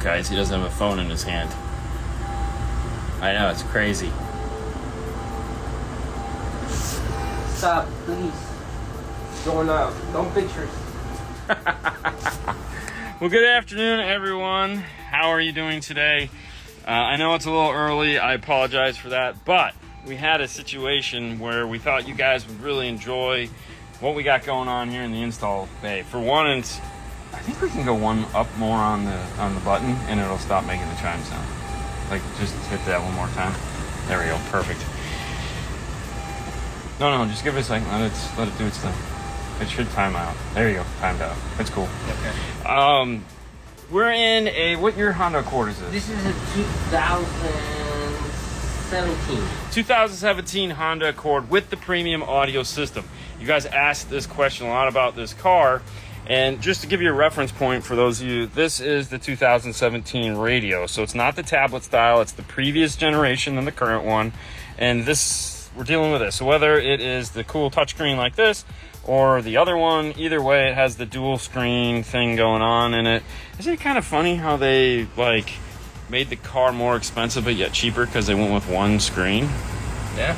guys. He doesn't have a phone in his hand. I know, it's crazy. Stop, please. Going out. No pictures. Well, good afternoon, everyone. How are you doing today? I know it's a little early. I apologize for that, but we had a situation where we thought you guys would really enjoy what we got going on here in the install bay. For one, I think we can go one up more on the button, and it'll stop making the chime sound. Like, just hit that one more time. There we go. Perfect. No, just give it a second. Let it do its thing. It should time out. There you go. Timed out. That's cool. Okay. We're in a, what year Honda Accord is this? This is a 2017. 2017 Honda Accord with the premium audio system. You guys asked this question a lot about this car, and just to give you a reference point for those of you, this is the 2017 radio. So it's not the tablet style, it's the previous generation than the current one. And this, we're dealing with this. So whether it is the cool touchscreen like this, or the other one, either way, it has the dual screen thing going on in it. Isn't it kind of funny how they made the car more expensive but yet cheaper because they went with one screen? Yeah.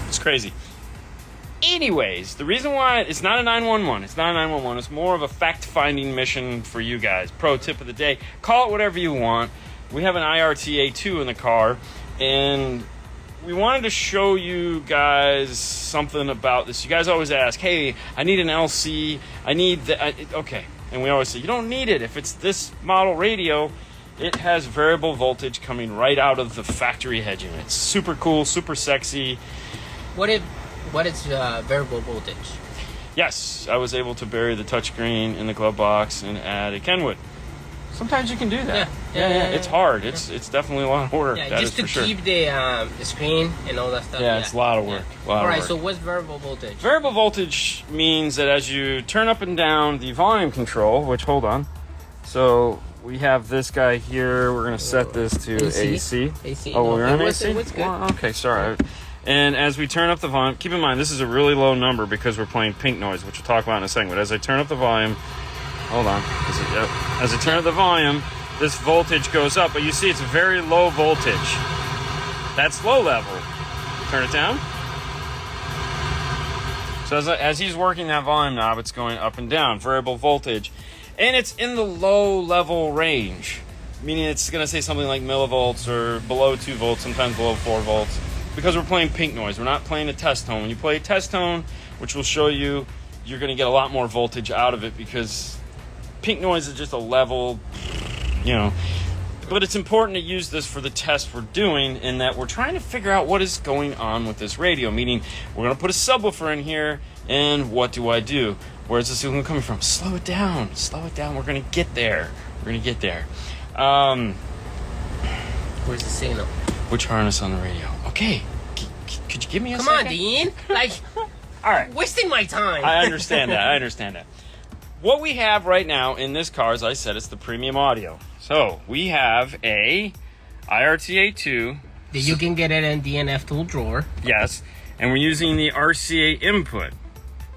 It's crazy. Anyways, the reason why it's not a 911, it's more of a fact-finding mission for you guys. Pro tip of the day, call it whatever you want. We have an IRTA2 in the car, and we wanted to show you guys something about this. You guys always ask, hey, I need an LC, I need okay. And we always say, you don't need it. If it's this model radio, it has variable voltage coming right out of the factory head unit. It's super cool, super sexy. What is variable voltage? Yes, I was able to bury the touchscreen in the glove box and add a Kenwood. Sometimes you can do that. Yeah. It's hard. It's definitely a lot of work. Yeah, that just is to for keep sure. the screen and all that stuff. Yeah, it's a lot of work. All right. So what's variable voltage? Variable voltage means that as you turn up and down the volume control, which, hold on. So we have this guy here. We're going to set this to AC. Oh, we're on AC? Well, okay, sorry. And as we turn up the volume, keep in mind, this is a really low number because we're playing pink noise, which we'll talk about in a second. But as I turn up the volume, hold on. As I turn up the volume, this voltage goes up. But you see, it's very low voltage. That's low level. Turn it down. So as he's working that volume knob, it's going up and down, variable voltage. And it's in the low level range, meaning it's going to say something like millivolts or below 2 volts, sometimes below 4 volts, because we're playing pink noise. We're not playing a test tone. When you play a test tone, which will show you, you're going to get a lot more voltage out of it because pink noise is just a level, But it's important to use this for the test we're doing in that we're trying to figure out what is going on with this radio, meaning we're going to put a subwoofer in here, and what do I do? Where's the signal coming from? Slow it down. We're going to get there. Where's the signal? Which harness on the radio? Okay. Could you give me a second? Come on, Dean. All right. Wasting my time. I understand that. What we have right now in this car, as I said, is the premium audio. So we have a IRTA2. You can get it in DNF tool drawer. Yes. And we're using the RCA input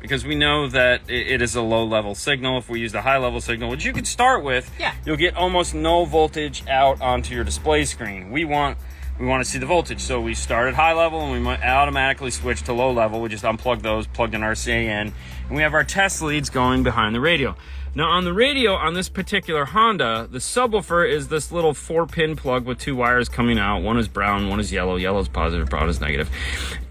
because we know that it is a low-level signal. If we use the high-level signal, which you could start with, you'll get almost no voltage out onto your display screen. We want to see the voltage, so we start at high level and we might automatically switch to low level. We just unplug those, plugged an RCA in, and we have our test leads going behind the radio. Now on the radio, on this particular Honda, the subwoofer is this little 4-pin plug with 2 wires coming out. One is brown, one is yellow. Yellow is positive, brown is negative.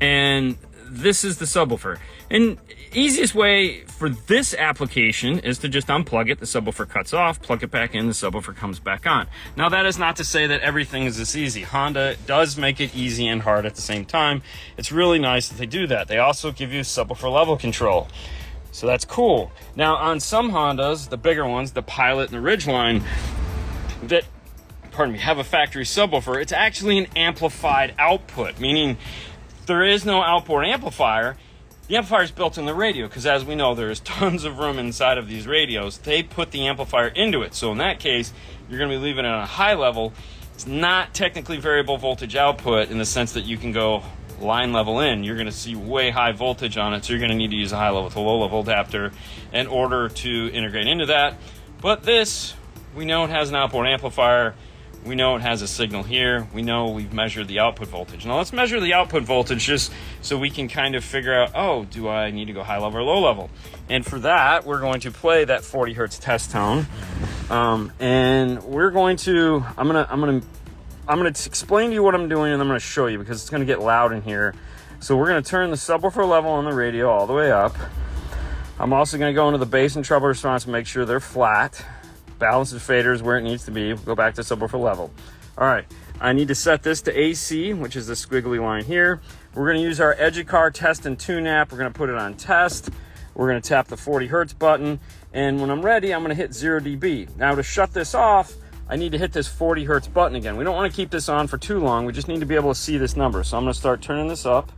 And this is the subwoofer. And easiest way for this application is to just unplug it. The subwoofer cuts off, plug it back in, the subwoofer comes back on. Now that is not to say that everything is this easy. Honda does make it easy and hard at the same time. It's really nice that they do that. They also give you subwoofer level control. So that's cool. Now on some Hondas, the bigger ones, the Pilot and the Ridgeline, that have a factory subwoofer, it's actually an amplified output, meaning there is no outboard amplifier. The amplifier is built in the radio because, as we know, there's tons of room inside of these radios. They put the amplifier into it. So in that case, you're going to be leaving it on a high level. It's not technically variable voltage output in the sense that you can go line level in. You're going to see way high voltage on it, so you're going to need to use a high level to low level adapter in order to integrate into that. But this, we know it has an outboard amplifier. We know it has a signal here. We know we've measured the output voltage. Now let's measure the output voltage just so we can kind of figure out, oh, do I need to go high level or low level? And for that, we're going to play that 40 hertz test tone. And we're going to, I'm gonna explain to you what I'm doing, and I'm gonna show you because it's gonna get loud in here. So we're gonna turn the subwoofer level on the radio all the way up. I'm also gonna go into the bass and treble response and make sure they're flat. Balance the faders where it needs to be. We'll go back to subwoofer level. All right, I need to set this to AC, which is the squiggly line here. We're gonna use our Educar test and tune app. We're gonna put it on test. We're gonna tap the 40 hertz button. And when I'm ready, I'm gonna hit 0 dB. Now to shut this off, I need to hit this 40 hertz button again. We don't wanna keep this on for too long. We just need to be able to see this number. So I'm gonna start turning this up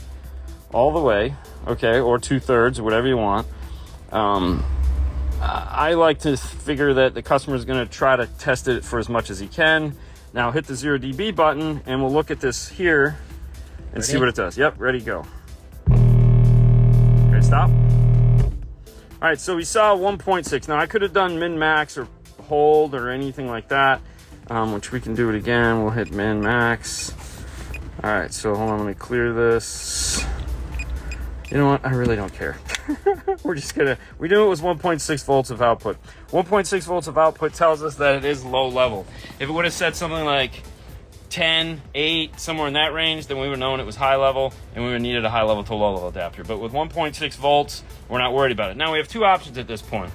all the way, okay, or 2/3, or whatever you want. I like to figure that the customer is going to try to test it for as much as he can. Now hit the 0 dB button and we'll look at this here and see what it does. Yep, ready, go. Okay, stop. All right, so we saw 1.6. Now I could have done min max or hold or anything like that, which we can do it again. We'll hit min max. All right, so hold on, let me clear this. You know what? I really don't care. We knew it was 1.6 volts of output. 1.6 volts of output tells us that it is low level. If it would have said something like 10, 8, somewhere in that range, then we would have known it was high level and we would have needed a high level to low level adapter. But with 1.6 volts, we're not worried about it. Now we have two options at this point.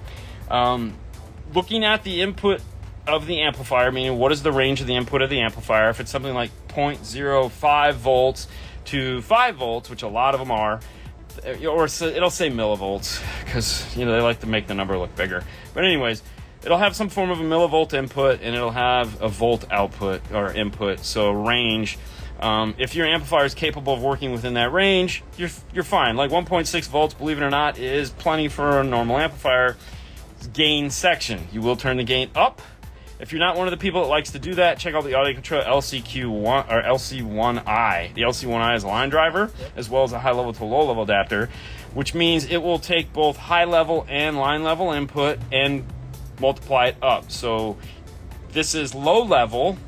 Looking at the input of the amplifier, meaning what is the range of the input of the amplifier, if it's something like 0.05 volts to 5 volts, which a lot of them are, or it'll say millivolts because they like to make the number look bigger. But anyways, it'll have some form of a millivolt input and it'll have a volt output or input, so range. If your amplifier is capable of working within that range, you're fine. Like 1.6 volts, believe it or not, is plenty for a normal amplifier. Gain section, you will turn the gain up. If you're not one of the people that likes to do that, check out the audio control LCQ1 or LC1I. The LC1I is a line driver, as well as a high level to low level adapter, which means it will take both high level and line level input and multiply it up. So this is low level.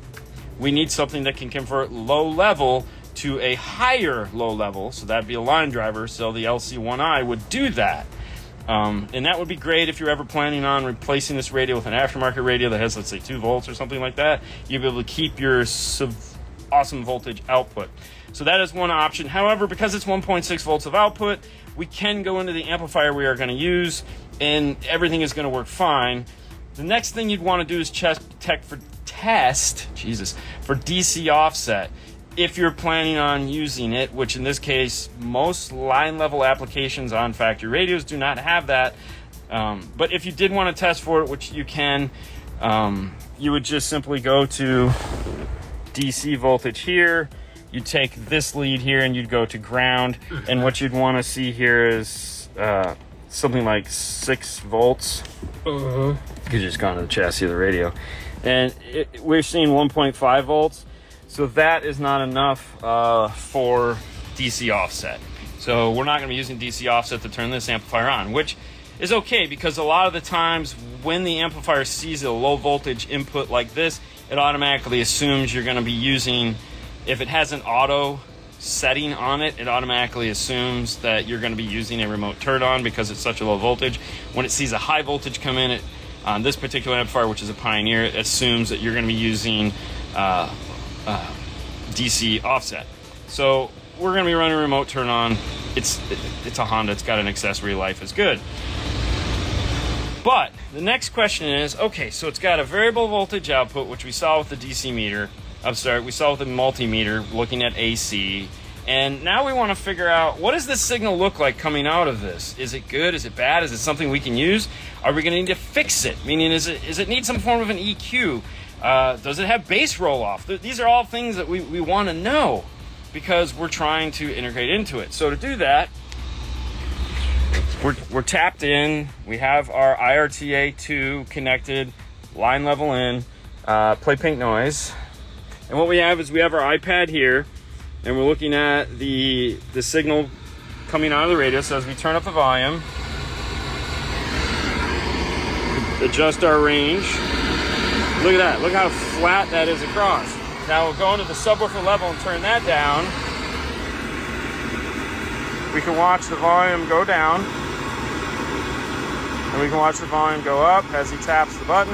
We need something that can convert low level to a higher low level. So that'd be a line driver. So the LC1I would do that. And that would be great if you're ever planning on replacing this radio with an aftermarket radio that has, let's say, 2 volts or something like that. You'll be able to keep your awesome voltage output. So that is one option. However, because it's 1.6 volts of output, we can go into the amplifier we are going to use, and everything is going to work fine. The next thing you'd want to do is test for DC offset. If you're planning on using it, which in this case, most line level applications on factory radios do not have that. But if you did want to test for it, which you can, you would just simply go to DC voltage here. You'd take this lead here and you'd go to ground. And what you'd want to see here is something like 6 volts. You just gone to the chassis of the radio. And we're seeing 1.5 volts. So that is not enough for DC offset. So we're not going to be using DC offset to turn this amplifier on, which is okay because a lot of the times when the amplifier sees a low voltage input like this, it automatically assumes you're going to be using, if it has an auto setting on it, it automatically assumes that you're going to be using a remote turn on because it's such a low voltage. When it sees a high voltage come in, on this particular amplifier, which is a Pioneer, it assumes that you're going to be using DC offset. So we're going to be running remote turn on. It's a Honda. It's got an accessory life. It's good. But the next question is, okay, so it's got a variable voltage output, which we saw with the DC meter. We saw with the multimeter looking at AC. And now we want to figure out, what does this signal look like coming out of this? Is it good? Is it bad? Is it something we can use? Are we going to need to fix it? Meaning, is it need some form of an EQ? Does it have bass roll-off? These are all things that we want to know because we're trying to integrate into it. So to do that, we're tapped in. We have our IRTA2 connected, line level in, play pink noise. And what we have is we have our iPad here, and we're looking at the signal coming out of the radio. So as we turn up the volume, adjust our range, Look at that. Look how flat that is across. Now we'll go into the subwoofer level and turn that down. We can watch the volume go down. And we can watch the volume go up as he taps the button.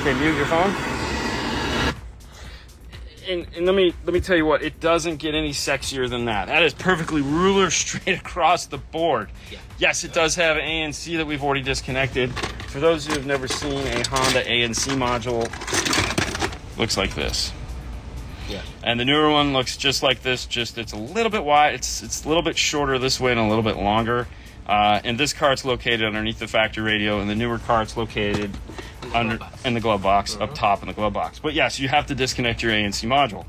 Okay, mute your phone. And let me tell you what, it doesn't get any sexier than that. That is perfectly ruler straight across the board. Yeah. Yes, it does have ANC that we've already disconnected. For those who have never seen a Honda ANC module, looks like this. Yeah. And the newer one looks just like this, just it's a little bit wide, it's a little bit shorter this way and a little bit longer. And this cart's located underneath the factory radio, and the newer cart's located in the glove box, up top in the glove box. But yes, you have to disconnect your ANC module.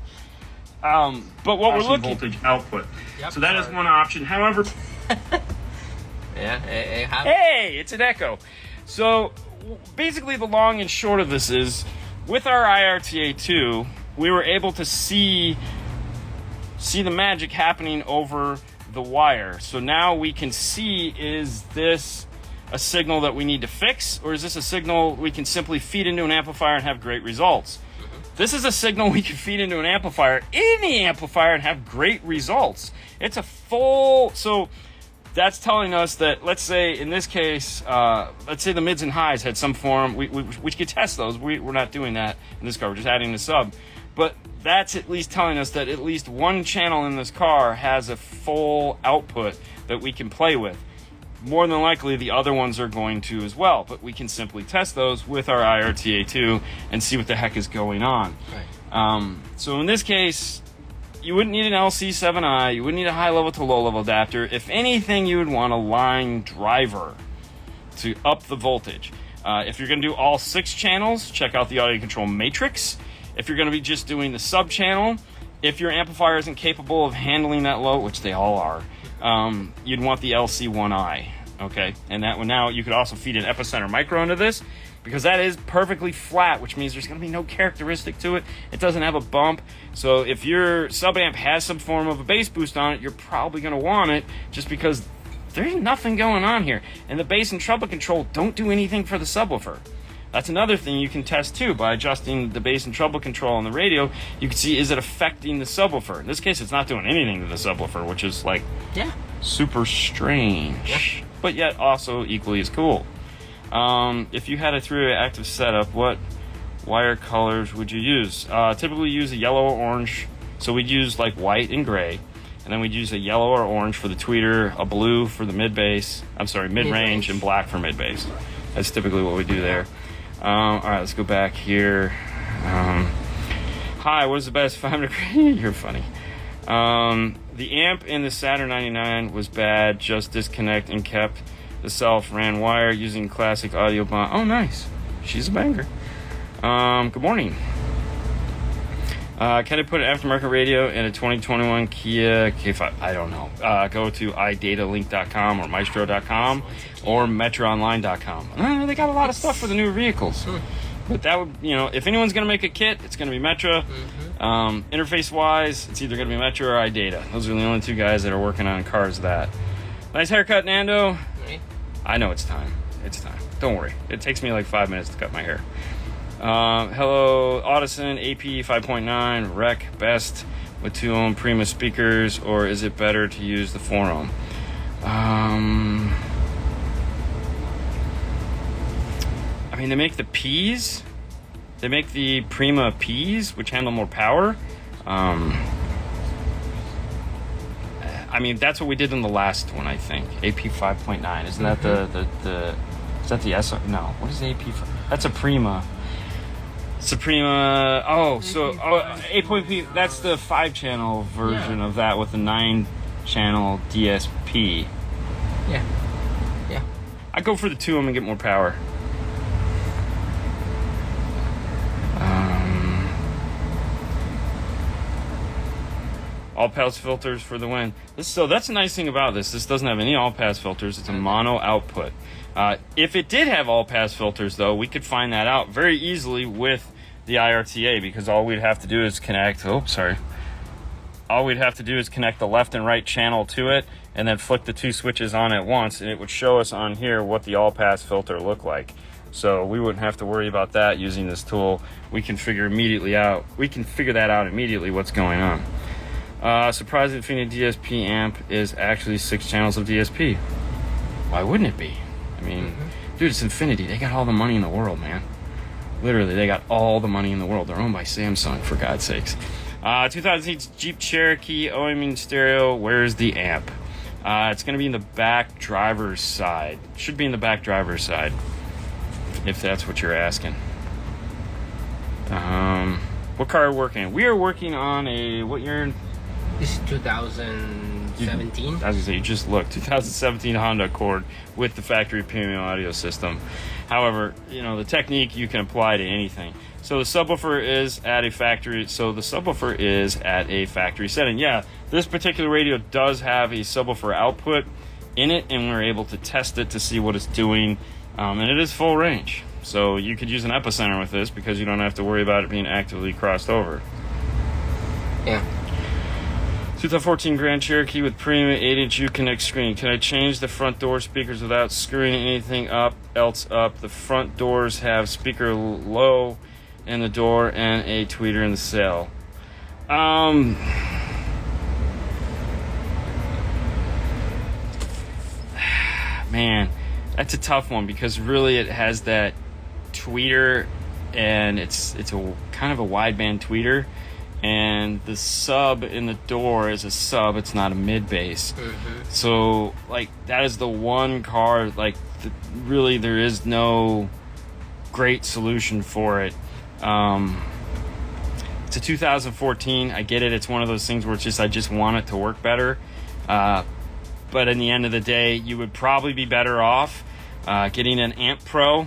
But what we're looking voltage output. Yep, so that is one option. However, hey, it's an Echo. So basically, the long and short of this is, with our IRTA2, we were able to see the magic happening over the wire. So now we can see, is this a signal that we need to fix, or is this a signal we can simply feed into an amplifier and have great results? This is a signal we can feed into an amplifier, any amplifier, and have great results. It's a full, so that's telling us that, let's say in this case, let's say the mids and highs had some form, we could test those. We're not doing that in this car, we're just adding the sub. But that's at least telling us that at least one channel in this car has a full output that we can play with. More than likely, the other ones are going to as well, but we can simply test those with our IRTA2 and see what the heck is going on. Right. So in this case, you wouldn't need an LC7i, you wouldn't need a high-level to low-level adapter. If anything, you would want a line driver to up the voltage. If you're going to do all 6 channels, check out the audio control matrix. If you're going to be just doing the sub-channel, if your amplifier isn't capable of handling that low, which they all are, you'd want the LC1i, okay? And that one, now you could also feed an epicenter micro into this, because that is perfectly flat, which means there's going to be no characteristic to it. It doesn't have a bump. So if your sub-amp has some form of a bass boost on it, you're probably going to want it, just because there's nothing going on here. And the bass and treble control don't do anything for the subwoofer. That's another thing you can test too. By adjusting the bass and treble control on the radio, you can see, is it affecting the subwoofer? In this case, it's not doing anything to the subwoofer, which is like super strange, but yet also equally as cool. If you had a 3-way active setup, what wire colors would you use? Typically use a yellow or orange. So we'd use like white and gray, and then we'd use a yellow or orange for the tweeter, a blue for the mid-bass, mid-range, and black for mid-bass. That's typically what we do there. All right, let's go back here. Hi, what is the best 500? You're funny. The amp in the Saturn 99 was bad. Just disconnect and kept the self-ran wire using classic audio bond. Oh, nice. She's a banger. Good morning. Can I put an aftermarket radio in a 2021 Kia K5? I don't know. Go to idatalink.com or maestro.com or metroonline.com. They got a lot of stuff for the newer vehicles. But that would, if anyone's going to make a kit, it's going to be Metra. Interface-wise, it's either going to be Metra or iData. Those are the only 2 guys that are working on cars that. Nice haircut, Nando. I know it's time. It's time. Don't worry. It takes me like 5 minutes to cut my hair. Hello, Audison, AP 5.9, rec best with 2 ohm Prima speakers, or is it better to use the 4 ohm? They make the Ps. They make the Prima Ps, which handle more power. That's what we did in the last one, I think. AP 5.9. Isn't that the is that the S? No. What is AP? That's a Prima. Suprema. 8.P. That's the 5-channel version of that with the 9-channel DSP. Yeah. I go for the 2 ohm and get more power. All-pass filters for the win. So that's a nice thing about this. This doesn't have any all-pass filters. It's a mono output. If it did have all-pass filters, though, we could find that out very easily with the IRTA, because all we'd have to do is connect. All we'd have to do is connect the left and right channel to it, and then flick the 2 switches on at once, and it would show us on here what the all-pass filter looked like. So we wouldn't have to worry about that using this tool. We can figure that out immediately what's going on. Surprising Infinity DSP amp is actually 6 channels of DSP. Why wouldn't it be? I mean, dude, it's Infinity. They got all the money in the world, man. Literally, they got all the money in the world. They're owned by Samsung, for God's sakes. 2008 Jeep Cherokee OEM stereo. Where's the amp? It's going to be in the back driver's side. Should be in the back driver's side, if that's what you're asking. What car are we working on? We are working on a, what year? This is 2017. I was going to say, you just looked. 2017 Honda Accord with the factory premium audio system. However, the technique you can apply to anything. So the subwoofer is at a factory. Setting. Yeah, this particular radio does have a subwoofer output in it, and we're able to test it to see what it's doing, and it is full range. So you could use an epicenter with this because you don't have to worry about it being actively crossed over. Yeah. 2014 Grand Cherokee with premium 8-inch Uconnect screen. Can I change the front door speakers without screwing anything else up? The front doors have speaker low in the door and a tweeter in the cell. Man, that's a tough one because really it has that tweeter, and it's a kind of a wideband tweeter. And the sub in the door is a sub, it's not a mid bass. So that is the one car, really there is no great solution for it. It's a 2014, I get it, it's one of those things where it's just, I just want it to work better. But in the end of the day, you would probably be better off getting an Amp Pro,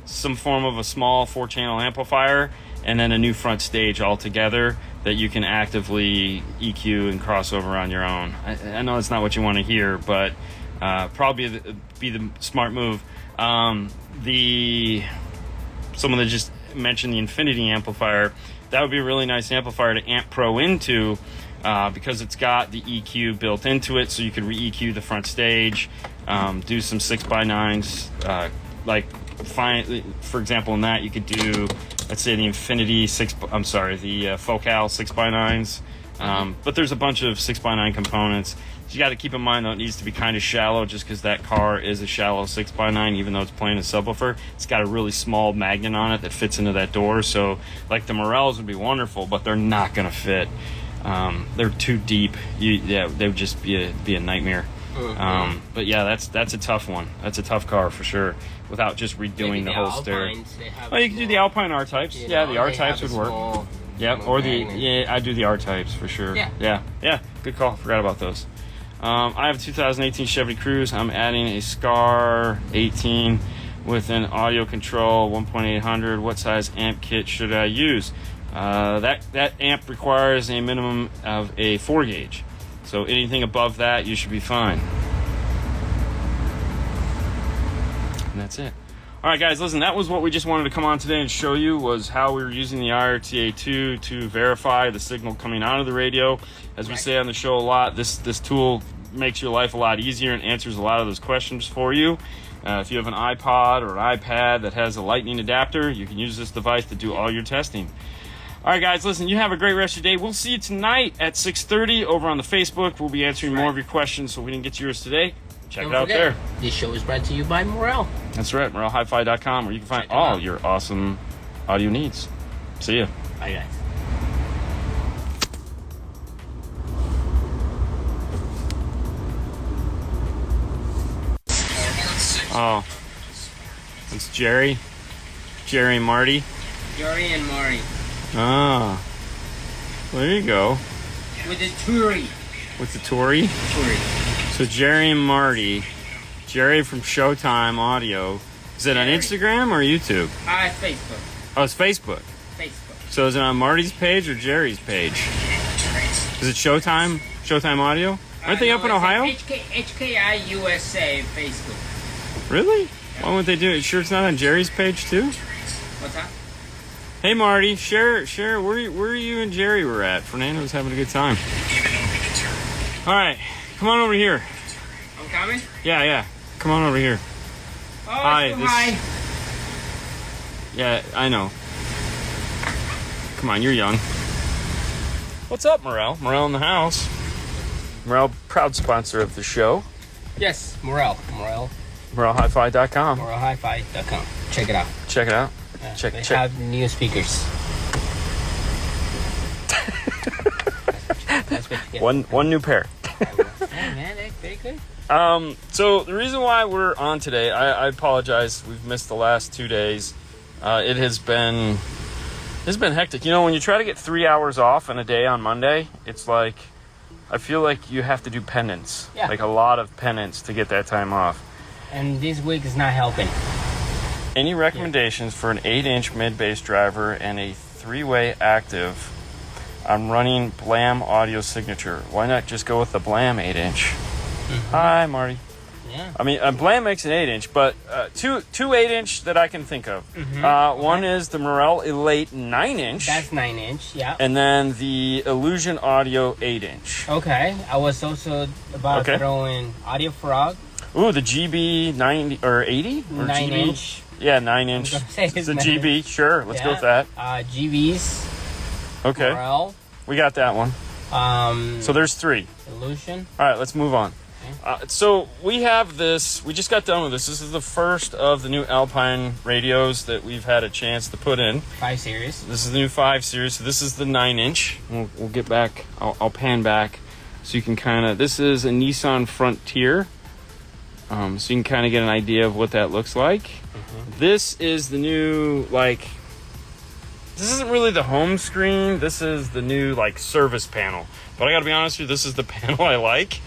some form of a small 4-channel amplifier, and then a new front stage altogether that you can actively EQ and cross over on your own. I know it's not what you want to hear, but probably be the smart move. Someone that just mentioned the Infinity amplifier, that would be a really nice amplifier to Amp Pro into, because it's got the EQ built into it, so you could re-EQ the front stage, do some 6x9s, for example, in that you could do, let's say, the Focal 6x9s, but there's a bunch of 6x9 components. You got to keep in mind, though, it needs to be kind of shallow, just because that car is a shallow 6x9, even though it's playing a subwoofer. It's got a really small magnet on it that fits into that door, so the Morels would be wonderful, but they're not going to fit. They're too deep. They would just be a nightmare. But yeah, that's a tough one. That's a tough car for sure, without just redoing the whole stereo. Oh, you can do the Alpine R-types. Yeah, the R-types would work. Yep, or I do the R-types for sure. Yeah. Good call. Forgot about those. I have a 2018 Chevy Cruze. I'm adding a SCAR 18 with an audio control 1.800. What size amp kit should I use? That amp requires a minimum of a 4 gauge. So anything above that, you should be fine. And that's it. All right, guys, listen, that was what we just wanted to come on today and show you, was how we were using the IRTA2 to verify the signal coming out of the radio. As we say on the show a lot, this tool makes your life a lot easier and answers a lot of those questions for you. If you have an iPod or an iPad that has a lightning adapter, you can use this device to do all your testing. All right, guys, listen, you have a great rest of your day. We'll see you tonight at 6:30 over on the Facebook. We'll be answering more of your questions, so we didn't get to yours today. Check it out there. This show is brought to you by Morel. That's right, morelhifi.com, where you can find all your awesome audio needs. See ya. Bye, guys. Oh, it's Jerry and Marty. Jerry and Marty. Ah, well, there you go. With the Turi. With the Tory? Turi. So Jerry and Marty. Jerry from Showtime Audio. Is it on Instagram or YouTube? Facebook. Oh, it's Facebook. Facebook. So is it on Marty's page or Jerry's page? Is it Showtime? Showtime Audio? Aren't they up in Ohio? HKI USA Facebook. Really? Why wouldn't they do it? Sure it's not on Jerry's page too? What's that? Hey Marty, share where you and Jerry were at. Fernando's having a good time. All right, come on over here. I'm coming? Yeah. Come on over here. Oh, hi. Yeah, I know. Come on, you're young. What's up, Morel? Morel in the house. Morel, proud sponsor of the show. Yes, Morel. MorelHiFi.com. MorelHiFi.com. Check it out. Check it out. They have new speakers. That's what you get. One new pair. Hey, man, they're very good. So the reason why we're on today, I apologize. We've missed the last 2 days. It's been hectic. You know, when you try to get 3 hours off in a day on Monday, it's like, I feel like you have to do penance. Yeah. Like a lot of penance to get that time off. And this week is not helping. Any recommendations for an 8-inch mid-bass driver and a 3-way active? I'm running Blam Audio Signature. Why not just go with the Blam 8-inch? Mm-hmm. Hi, Marty. Yeah. I mean, Blam makes an 8-inch, but two 8-inch that I can think of. Mm-hmm. One is the Morel Elate 9-inch. That's 9-inch, yeah. And then the Illusion Audio 8-inch. Okay. I was also about to throw in Audio Frog. Ooh, the GB 90 or 80? Or 9-inch. Yeah, 9-inch. It's the GB. Sure, let's go with that. GBs. Okay. Morel. We got that one. So there's 3. Illusion. All right, let's move on. So we have this. We just got done with this. This is the first of the new Alpine radios that we've had a chance to put in. 5 series. This is the new 5 series. So this is the 9-inch. We'll get back. I'll pan back so you can kind of. This is a Nissan Frontier. So you can kind of get an idea of what that looks like. Mm-hmm. This is the new, like, this isn't really the home screen. This is the new, like, service panel. But I got to be honest with you, this is the panel I like.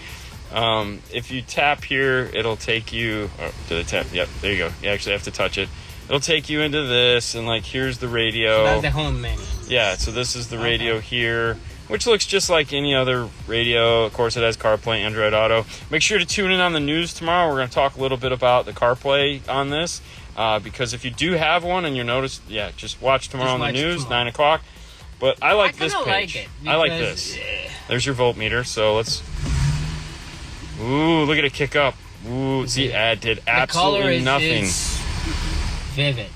If you tap here, it'll take you, did it tap? Yep, there you go. You actually have to touch it. It'll take you into this, and, like, here's the radio. So that's the home menu. Yeah, so this is the radio here, which looks just like any other radio. Of course, it has CarPlay, Android Auto. Make sure to tune in on the news tomorrow. We're going to talk a little bit about the CarPlay on this, because if you do have one and you notice, just watch tomorrow on the news, 9 o'clock. But I like this page. Like it I like this. There's your voltmeter, so let's... Ooh, look at it kick up. Ooh, see, it did absolutely nothing. Is vivid.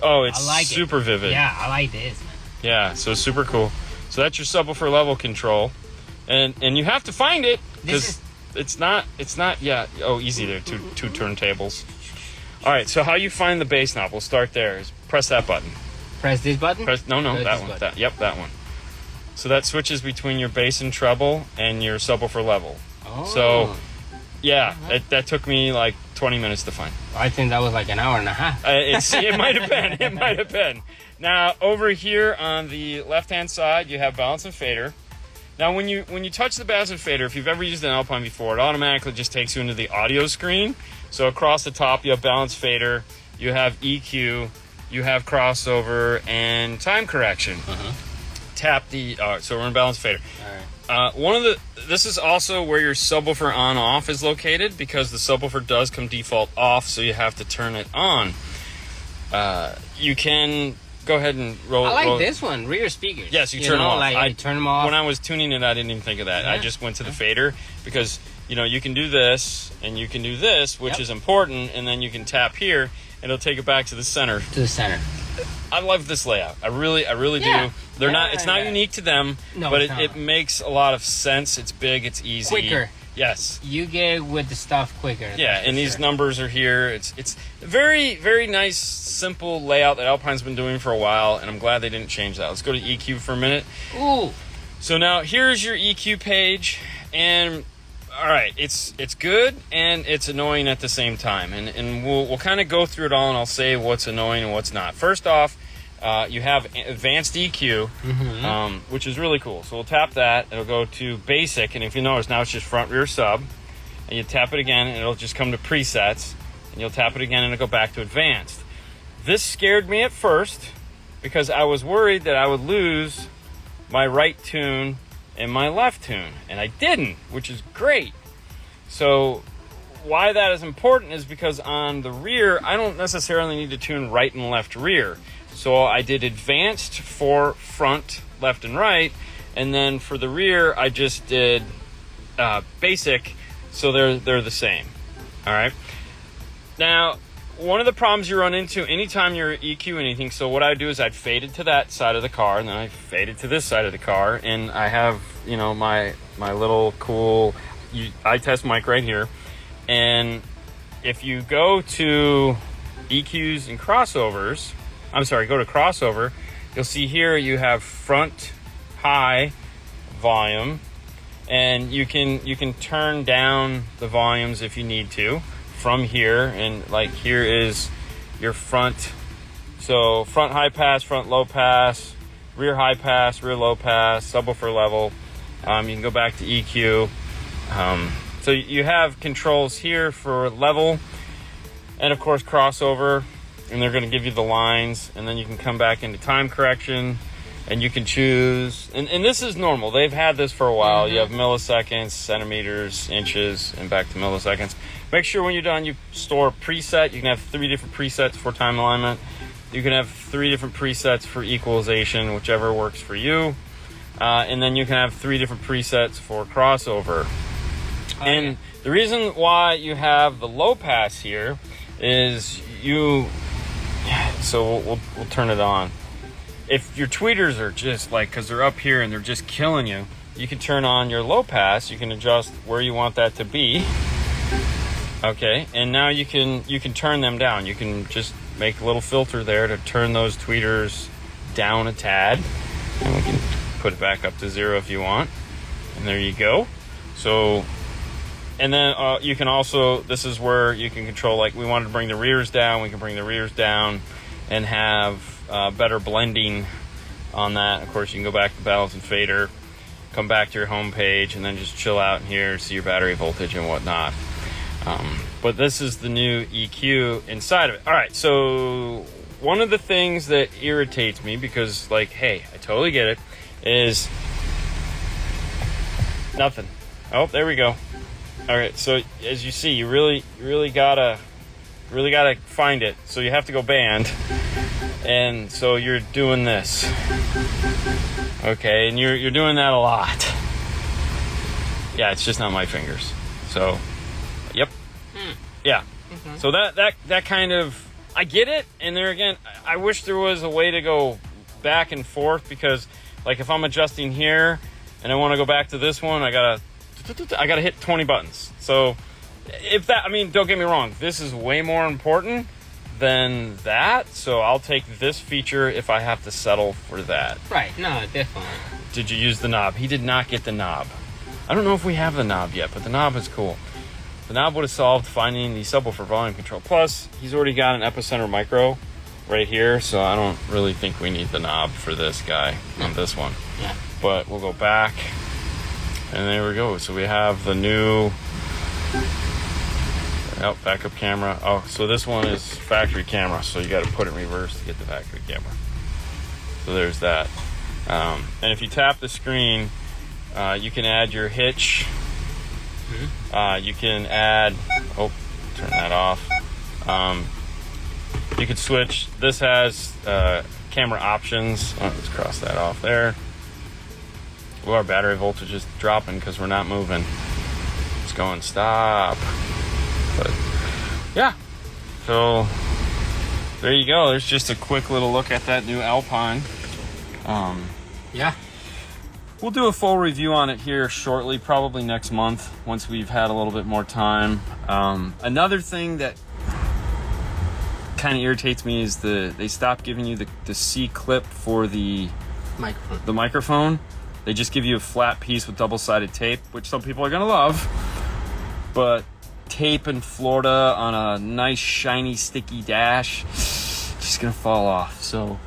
Oh, it's like super vivid. Yeah, I like this, man. Yeah, so super cool. So that's your subwoofer level control, and you have to find it because it's not easy there. Two turntables. All right, so how you find the bass knob? We'll start there. Is press that button. Press this button. No, that one. That one. So that switches between your bass and treble and your subwoofer level. Oh. So yeah, that took me like 20 minutes to find. I think that was like an hour and a half. It might have been. It might have been. Now, over here on the left-hand side, you have balance and fader. Now, when you touch the balance and fader, if you've ever used an Alpine before, it automatically just takes you into the audio screen. So across the top, you have balance fader, you have EQ, you have crossover, and time correction. Tap the... so we're in balance fader. All right. This is also where your subwoofer on-off is located, because the subwoofer does come default off, so you have to turn it on. You can... Go ahead and roll. I like this one, rear speakers. Yes, you turn them off. I turn them off. When I was tuning it, I didn't even think of that. Yeah. I just went to the fader because, you can do this and you can do this, which is important, and then you can tap here and it'll take it back to the center. To the center. I love this layout. I really do. It's not unique to them, but it makes a lot of sense. It's big, it's easy. Quicker. Yes. You get with the stuff quicker. Yeah, and these numbers are here. It's a very, very nice, simple layout that Alpine's been doing for a while, and I'm glad they didn't change that. Let's go to EQ for a minute. Ooh. So now here's your EQ page, and all right, it's good and it's annoying at the same time, and we'll kind of go through it all, and I'll say what's annoying and what's not. First off, you have advanced EQ, which is really cool. So we'll tap that. It'll go to basic, and if you notice, now it's just front rear sub. And you tap it again, and it'll just come to presets. And you'll tap it again, and it'll go back to advanced. This scared me at first because I was worried that I would lose my right tune and my left tune, and I didn't, which is great. So why that is important is because on the rear, I don't necessarily need to tune right and left rear. So I did advanced for front, left, and right, and then for the rear, I just did basic, so they're the same. All right. Now, one of the problems you run into anytime you're EQ anything, so what I do is I'd fade it to that side of the car, and then I fade it to this side of the car, and I have, you know, my little cool iTest mic right here. And if you go to EQs and crossovers, go to crossover, you'll see here you have front high volume, and you can turn down the volumes if you need to from here. And like here is your front, so front high pass, front low pass, rear high pass, rear low pass, subwoofer level. You can go back to EQ. So you have controls here for level, and of course crossover, and they're going to give you the lines, and then you can come back into time correction, and you can choose, and this is normal. They've had this for a while. You have milliseconds, centimeters, inches, and back to milliseconds. Make sure when you're done, you store a preset. You can have 3 different presets for time alignment. You can have 3 different presets for equalization, whichever works for you. And then you can have 3 different presets for crossover. And the reason why you have the low pass here is so we'll turn it on. If your tweeters are just like, because they're up here and they're just killing you, you can turn on your low pass. You can adjust where you want that to be. Okay, and now you can turn them down. You can just make a little filter there to turn those tweeters down a tad, and we can put it back up to 0 if you want. And there you go. So, and then you can also, this is where you can control, like we wanted to bring the rears down, we can bring the rears down and have better blending on that. Of course, you can go back to balance and fader, come back to your home page, and then just chill out in here, see your battery voltage and whatnot. But this is the new EQ inside of it. All right, so one of the things that irritates me, because like, hey, I totally get it, is nothing. Oh, there we go. All right, so as you see, you really gotta find it. So you have to go band, and so you're doing this. Okay, and you're doing that a lot. Yeah, it's just not my fingers. So, yep. Yeah. Mm-hmm. So that kind of, I get it. And there again, I wish there was a way to go back and forth, because like if I'm adjusting here and I want to go back to this one, I gotta hit 20 buttons. So if that, I mean, don't get me wrong, this is way more important than that. So I'll take this feature if I have to settle for that. Right. No, definitely. Did you use the knob? He did not get the knob. I don't know if we have the knob yet, but the knob is cool. The knob would have solved finding the subwoofer volume control. Plus, he's already got an epicenter micro right here, so I don't really think we need the knob for this guy on this one. Yeah. But we'll go back, and there we go. So we have the new backup camera. Oh, so this one is factory camera, so you got to put it in reverse to get the factory camera. So there's that. And if you tap the screen, you can add your hitch. You can add, turn that off. You could switch. This has camera options. Let's cross that off there. Well, our battery voltage is dropping because we're not moving. It's going stop. But yeah, so there you go. There's just a quick little look at that new Alpine. Yeah. We'll do a full review on it here shortly, probably next month, once we've had a little bit more time. Another thing that kind of irritates me is they stopped giving you the C clip for the microphone. They just give you a flat piece with double-sided tape, which some people are gonna love. But tape in Florida on a nice, shiny, sticky dash, just gonna fall off. So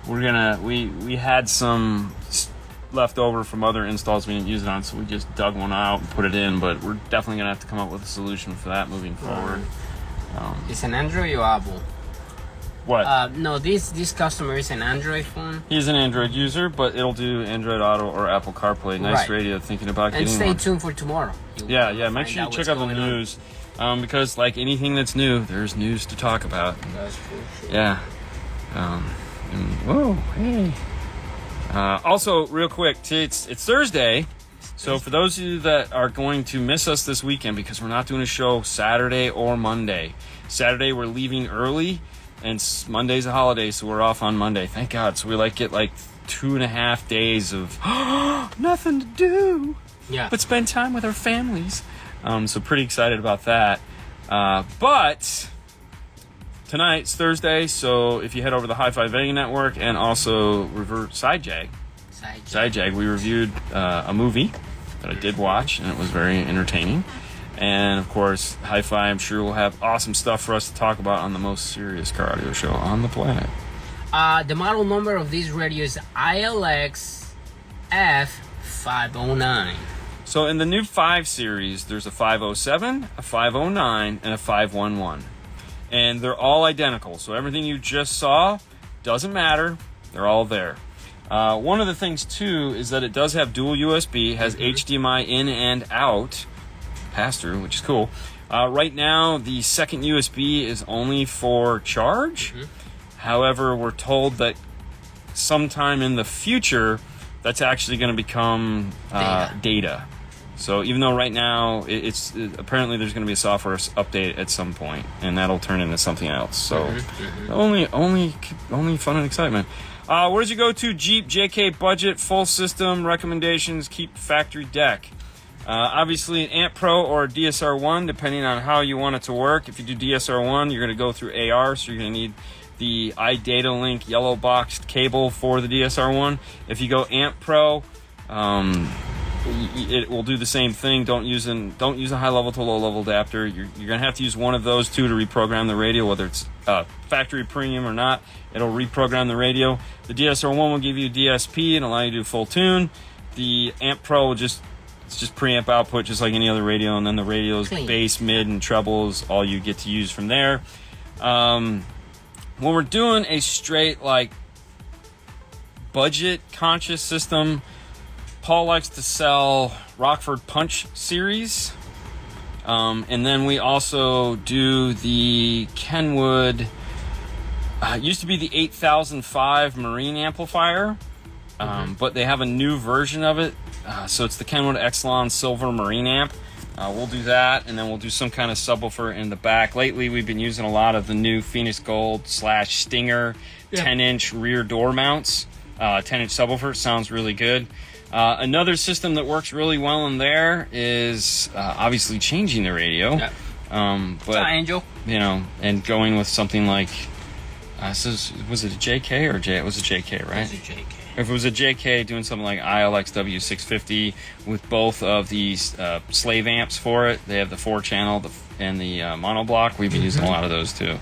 we had some left over from other installs we didn't use it on, so we just dug one out and put it in, but we're definitely gonna have to come up with a solution for that moving forward. It's an Android or Apple? What? No, this customer is an Android phone. He's an Android user, but it'll do Android Auto or Apple CarPlay. Nice radio, thinking about getting one. And stay tuned for tomorrow. Yeah, make sure you check out the news, because like anything that's new, there's news to talk about. That's cool. Yeah. Whoa, hey. Also, real quick, it's Thursday, so for those of you that are going to miss us this weekend, because we're not doing a show Saturday or Monday, Saturday we're leaving early, and Monday's a holiday, so we're off on Monday. Thank God. So we get 2.5 days of nothing to do. Yeah. But spend time with our families. So pretty excited about that. But tonight's Thursday, so if you head over to the Hi-Fi Vega Network and also revert Sidejag, we reviewed a movie that I did watch, and it was very entertaining. And of course, Hi-Fi, I'm sure will have awesome stuff for us to talk about on the most serious car audio show on the planet. The model number of this radio is ILX F509. So in the new 5 series, there's a 507, a 509, and a 511. And they're all identical. So everything you just saw doesn't matter. They're all there. One of the things, too, is that it does have dual USB, has HDMI in and out, pass-through, which is cool. Right now, the second USB is only for charge. However, we're told that sometime in the future, that's actually going to become data. So even though right now it's apparently there's going to be a software update at some point, and that'll turn into something else. So only fun and excitement. Where did you go to? Jeep JK budget, full system recommendations. Keep factory deck. Obviously an Amp Pro or a DSR1, depending on how you want it to work. If you do DSR1, you're going to go through AR, so you're going to need the iData-Link yellow boxed cable for the DSR1. If you go Amp Pro, it will do the same thing. Don't use a high level to low level adapter. You're gonna have to use one of those two to reprogram the radio, whether it's factory premium or not. It'll reprogram the radio. The DSR1 will give you DSP and allow you to do full tune. The Amp Pro will it's just preamp output, just like any other radio, and then the radio's bass, mid, and treble is all you get to use from there. When we're doing a straight budget conscious system, Paul likes to sell Rockford Punch series. And then we also do the Kenwood, used to be the 8005 Marine Amplifier, but they have a new version of it. So it's the Kenwood Exelon Silver Marine Amp. We'll do that, and then we'll do some kind of subwoofer in the back. Lately, we've been using a lot of the new Phoenix Gold / Stinger 10-inch rear door mounts. 10-inch subwoofer sounds really good. Another system that works really well in there is obviously changing the radio. Yeah. But Angel. And going with something like was it a JK or J? It was a JK, right? It was a JK. If it was a JK, doing something like ILX W650 with both of these slave amps for it. They have the 4-channel and the monoblock. We've been using a lot of those too.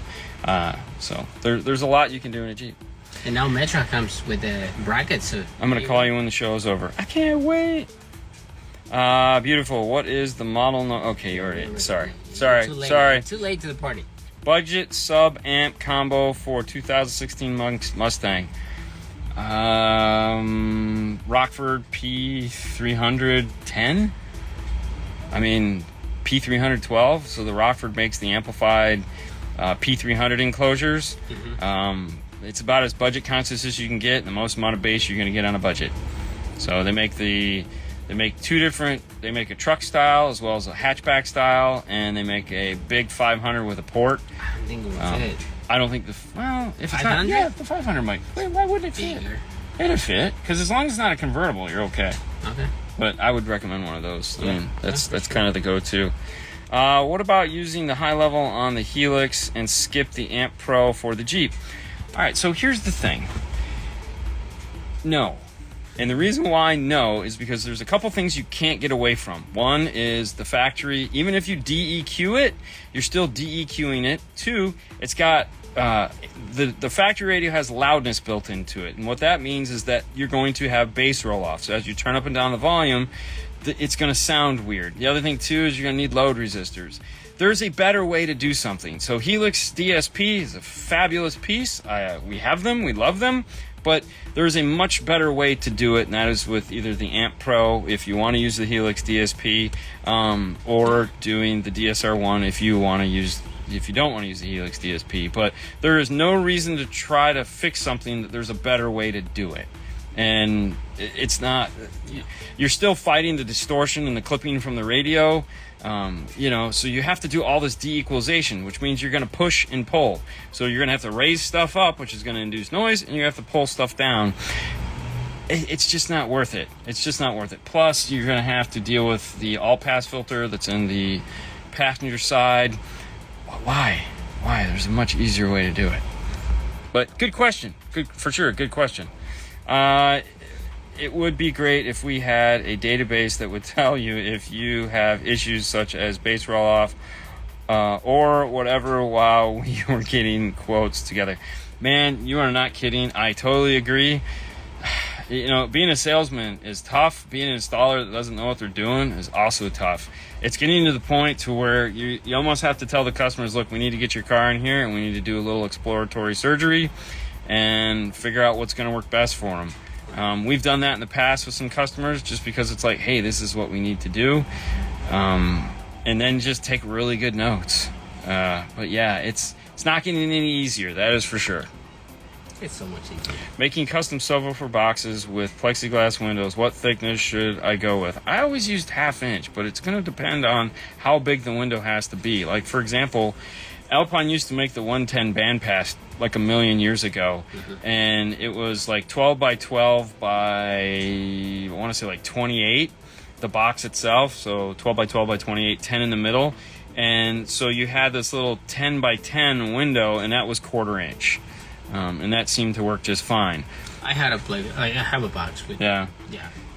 So there's a lot you can do in a Jeep. And now Metra comes with the brackets. So I'm going to call you when the show is over. I can't wait. Beautiful. What is the model? Okay, you already. Sorry. Too late to the party. Budget sub amp combo for 2016 Mustang. Rockford P300 10. I mean P300 12. So the Rockford makes the amplified P300 enclosures. It's about as budget conscious as you can get, and the most amount of bass you're going to get on a budget. So they make two different. They make a truck style as well as a hatchback style, and they make a big 500 with a port. I don't think it would fit. I don't think if it's not, the 500 might. Why wouldn't it fit? It'd fit, because as long as it's not a convertible, you're okay. Okay. But I would recommend one of those. I mean, that's kind of the go-to. What about using the high level on the Helix and skip the Amp Pro for the Jeep? All right, so here's the thing. No. And the reason why no is because there's a couple things you can't get away from. One is the factory. Even if you DEQ it, you're still DEQing it. Two, it's got the factory radio has loudness built into it. And what that means is that you're going to have bass roll-off. So as you turn up and down the volume, it's going to sound weird. The other thing, too, is you're going to need load resistors. There's a better way to do something. So Helix DSP is a fabulous piece. We have them. We love them. But there's a much better way to do it, and that is with either the Amp Pro, if you want to use the Helix DSP, or doing the DSR1 if you don't want to use the Helix DSP. But there is no reason to try to fix something that there's a better way to do it. and it's not. You're still fighting the distortion and the clipping from the radio. You know, so you have to do all this de-equalization, which means you're going to push and pull. So you're going to have to raise stuff up, which is going to induce noise, and you have to pull stuff down. It's just not worth it. It's just not worth it. Plus, you're going to have to deal with the all-pass filter that's in the passenger side. Why? There's a much easier way to do it. But good question. Good for sure. Good question. It would be great if we had a database that would tell you if you have issues such as bass roll-off or whatever while we were getting quotes together. Man, you are not kidding. I totally agree. You know, being a salesman is tough. Being an installer that doesn't know what they're doing is also tough. It's getting to the point to where you almost have to tell the customers, look, we need to get your car in here and we need to do a little exploratory surgery and figure out what's going to work best for them. We've done that in the past with some customers just because it's like, hey, this is what we need to do. And then just take really good notes. But yeah, it's not getting any easier. That is for sure. It's so much easier. Making custom subwoofer boxes with plexiglass windows. What thickness should I go with? I always used 1/2 inch, but it's going to depend on how big the window has to be. Like, for example, Alpine used to make the 110 bandpass like a million years ago, and it was like 12 by 12 by, I want to say like 28, the box itself. So 12 by 12 by 28, 10 in the middle. And so you had this little 10 by 10 window, and that was 1/4 inch. And that seemed to work just fine. I have a box with. Yeah.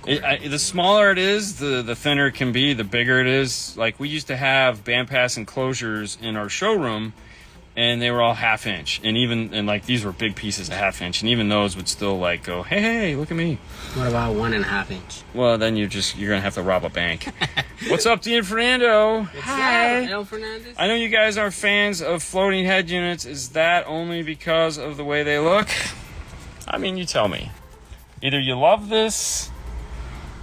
The smaller it is, the thinner it can be, the bigger it is. Like, we used to have bandpass enclosures in our showroom, and they were all 1/2 inch. And like, these were big pieces of 1/2 inch, and even those would still like go, hey, look at me. What about 1.5 inch? Well, then you're gonna have to rob a bank. What's up, Dean Fernando? Hi. Hello, Fernandez. I know you guys are fans of floating head units. Is that only because of the way they look? I mean, you tell me. Either you love this,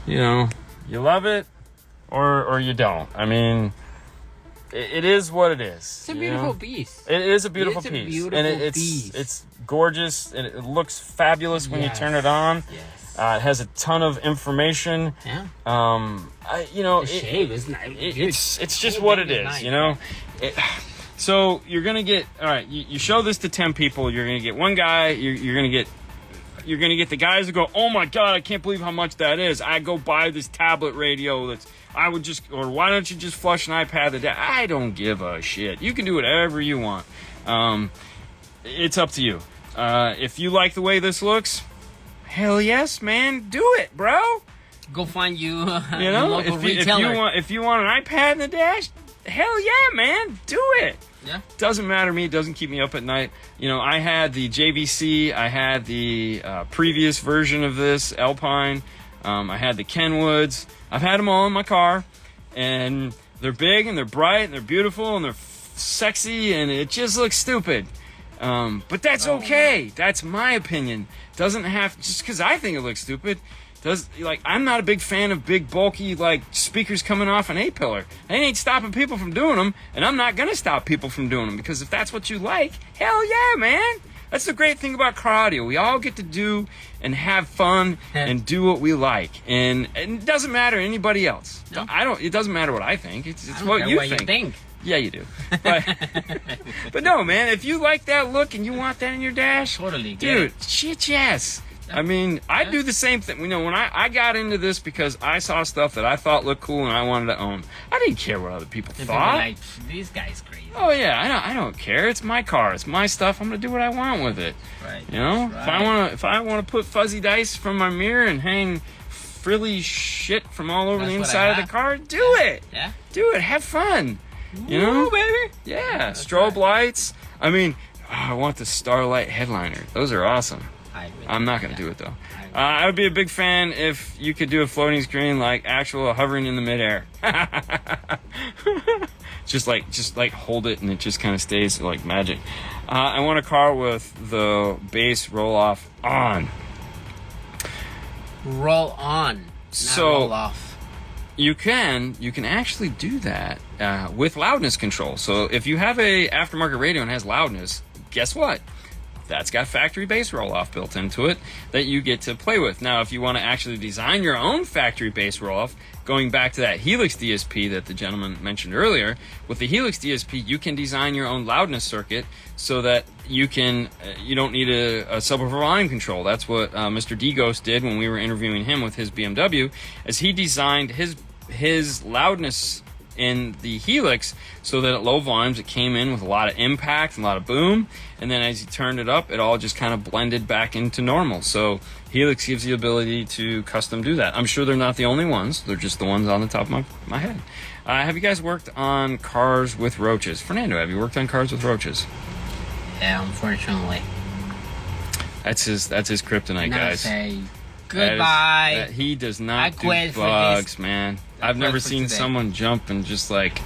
you know, you love it, or you don't. I mean, it is what it is. It's a beautiful piece. It is a beautiful piece. And it's gorgeous, and it looks fabulous when you turn it on. Yes. It has a ton of information. Yeah. The shape is nice. It's just what it is, you know. So you're gonna get, all right. You show this to 10 people. You're gonna get one guy. You're gonna get the guys that go, oh my god, I can't believe how much that is. I go buy this tablet radio or why don't you just flush an iPad? I don't give a shit. You can do whatever you want. It's up to you. If you like the way this looks, hell yes, man, do it, bro. Go find you know, your local retailer. If you want an iPad in the dash, hell yeah, man, do it. Yeah. Doesn't matter to me. It doesn't keep me up at night. You know, I had the JVC. I had the previous version of this, Alpine. I had the Kenwoods. I've had them all in my car. And they're big, and they're bright, and they're beautiful, and they're sexy, and it just looks stupid. But that's okay. That's my opinion. Doesn't have, just because I think it looks stupid, I'm not a big fan of big, bulky, speakers coming off an A-pillar. They ain't stopping people from doing them, and I'm not going to stop people from doing them, because if that's what you like, hell yeah, man. That's the great thing about car audio. We all get to do and have fun and do what we like. And it doesn't matter anybody else. No. It doesn't matter what I think. It's what you think. Yeah, you do. But no, man, if you like that look and you want that in your dash, totally, dude, shit, yes. I mean, I do the same thing. You know, when I got into this because I saw stuff that I thought looked cool and I wanted to own. I didn't care what other people thought. Like, these guys crazy. Oh yeah, I don't care. It's my car. It's my stuff. I'm gonna do what I want with it. Right. You know, right. if I wanna put fuzzy dice from my mirror and hang frilly shit from all over the inside of the car, do it. Yeah. Do it. Have fun. You know, baby. Yeah. Strobe lights. I mean, I want the Starlight headliner. Those are awesome. I'm not going to do it, though. I would be a big fan if you could do a floating screen, like actual hovering in the midair. just like hold it and it just kind of stays like magic. I want a car with the bass roll-off on. Roll on, not roll off. You can actually do that with loudness control. So if you have a aftermarket radio and has loudness, guess what? that's got factory bass roll-off built into it that you get to play with. Now, if you want to actually design your own factory bass roll-off, going back to that Helix DSP that the gentleman mentioned earlier, with the Helix DSP, you can design your own loudness circuit so that you don't need a subwoofer volume control. That's what Mr. D-Ghost did when we were interviewing him with his BMW, as he designed his loudness in the Helix so that at low volumes it came in with a lot of impact and a lot of boom, and then as you turned it up, it all just kind of blended back into normal. So Helix gives you the ability to custom do that. I'm sure they're not the only ones, they're just the ones on the top of my head. Have you guys worked on cars with roaches? Fernando, have you worked on cars with roaches? Yeah, unfortunately. That's his kryptonite, guys. Say goodbye. He does not do bugs, man. I've never seen today. someone jump and just like,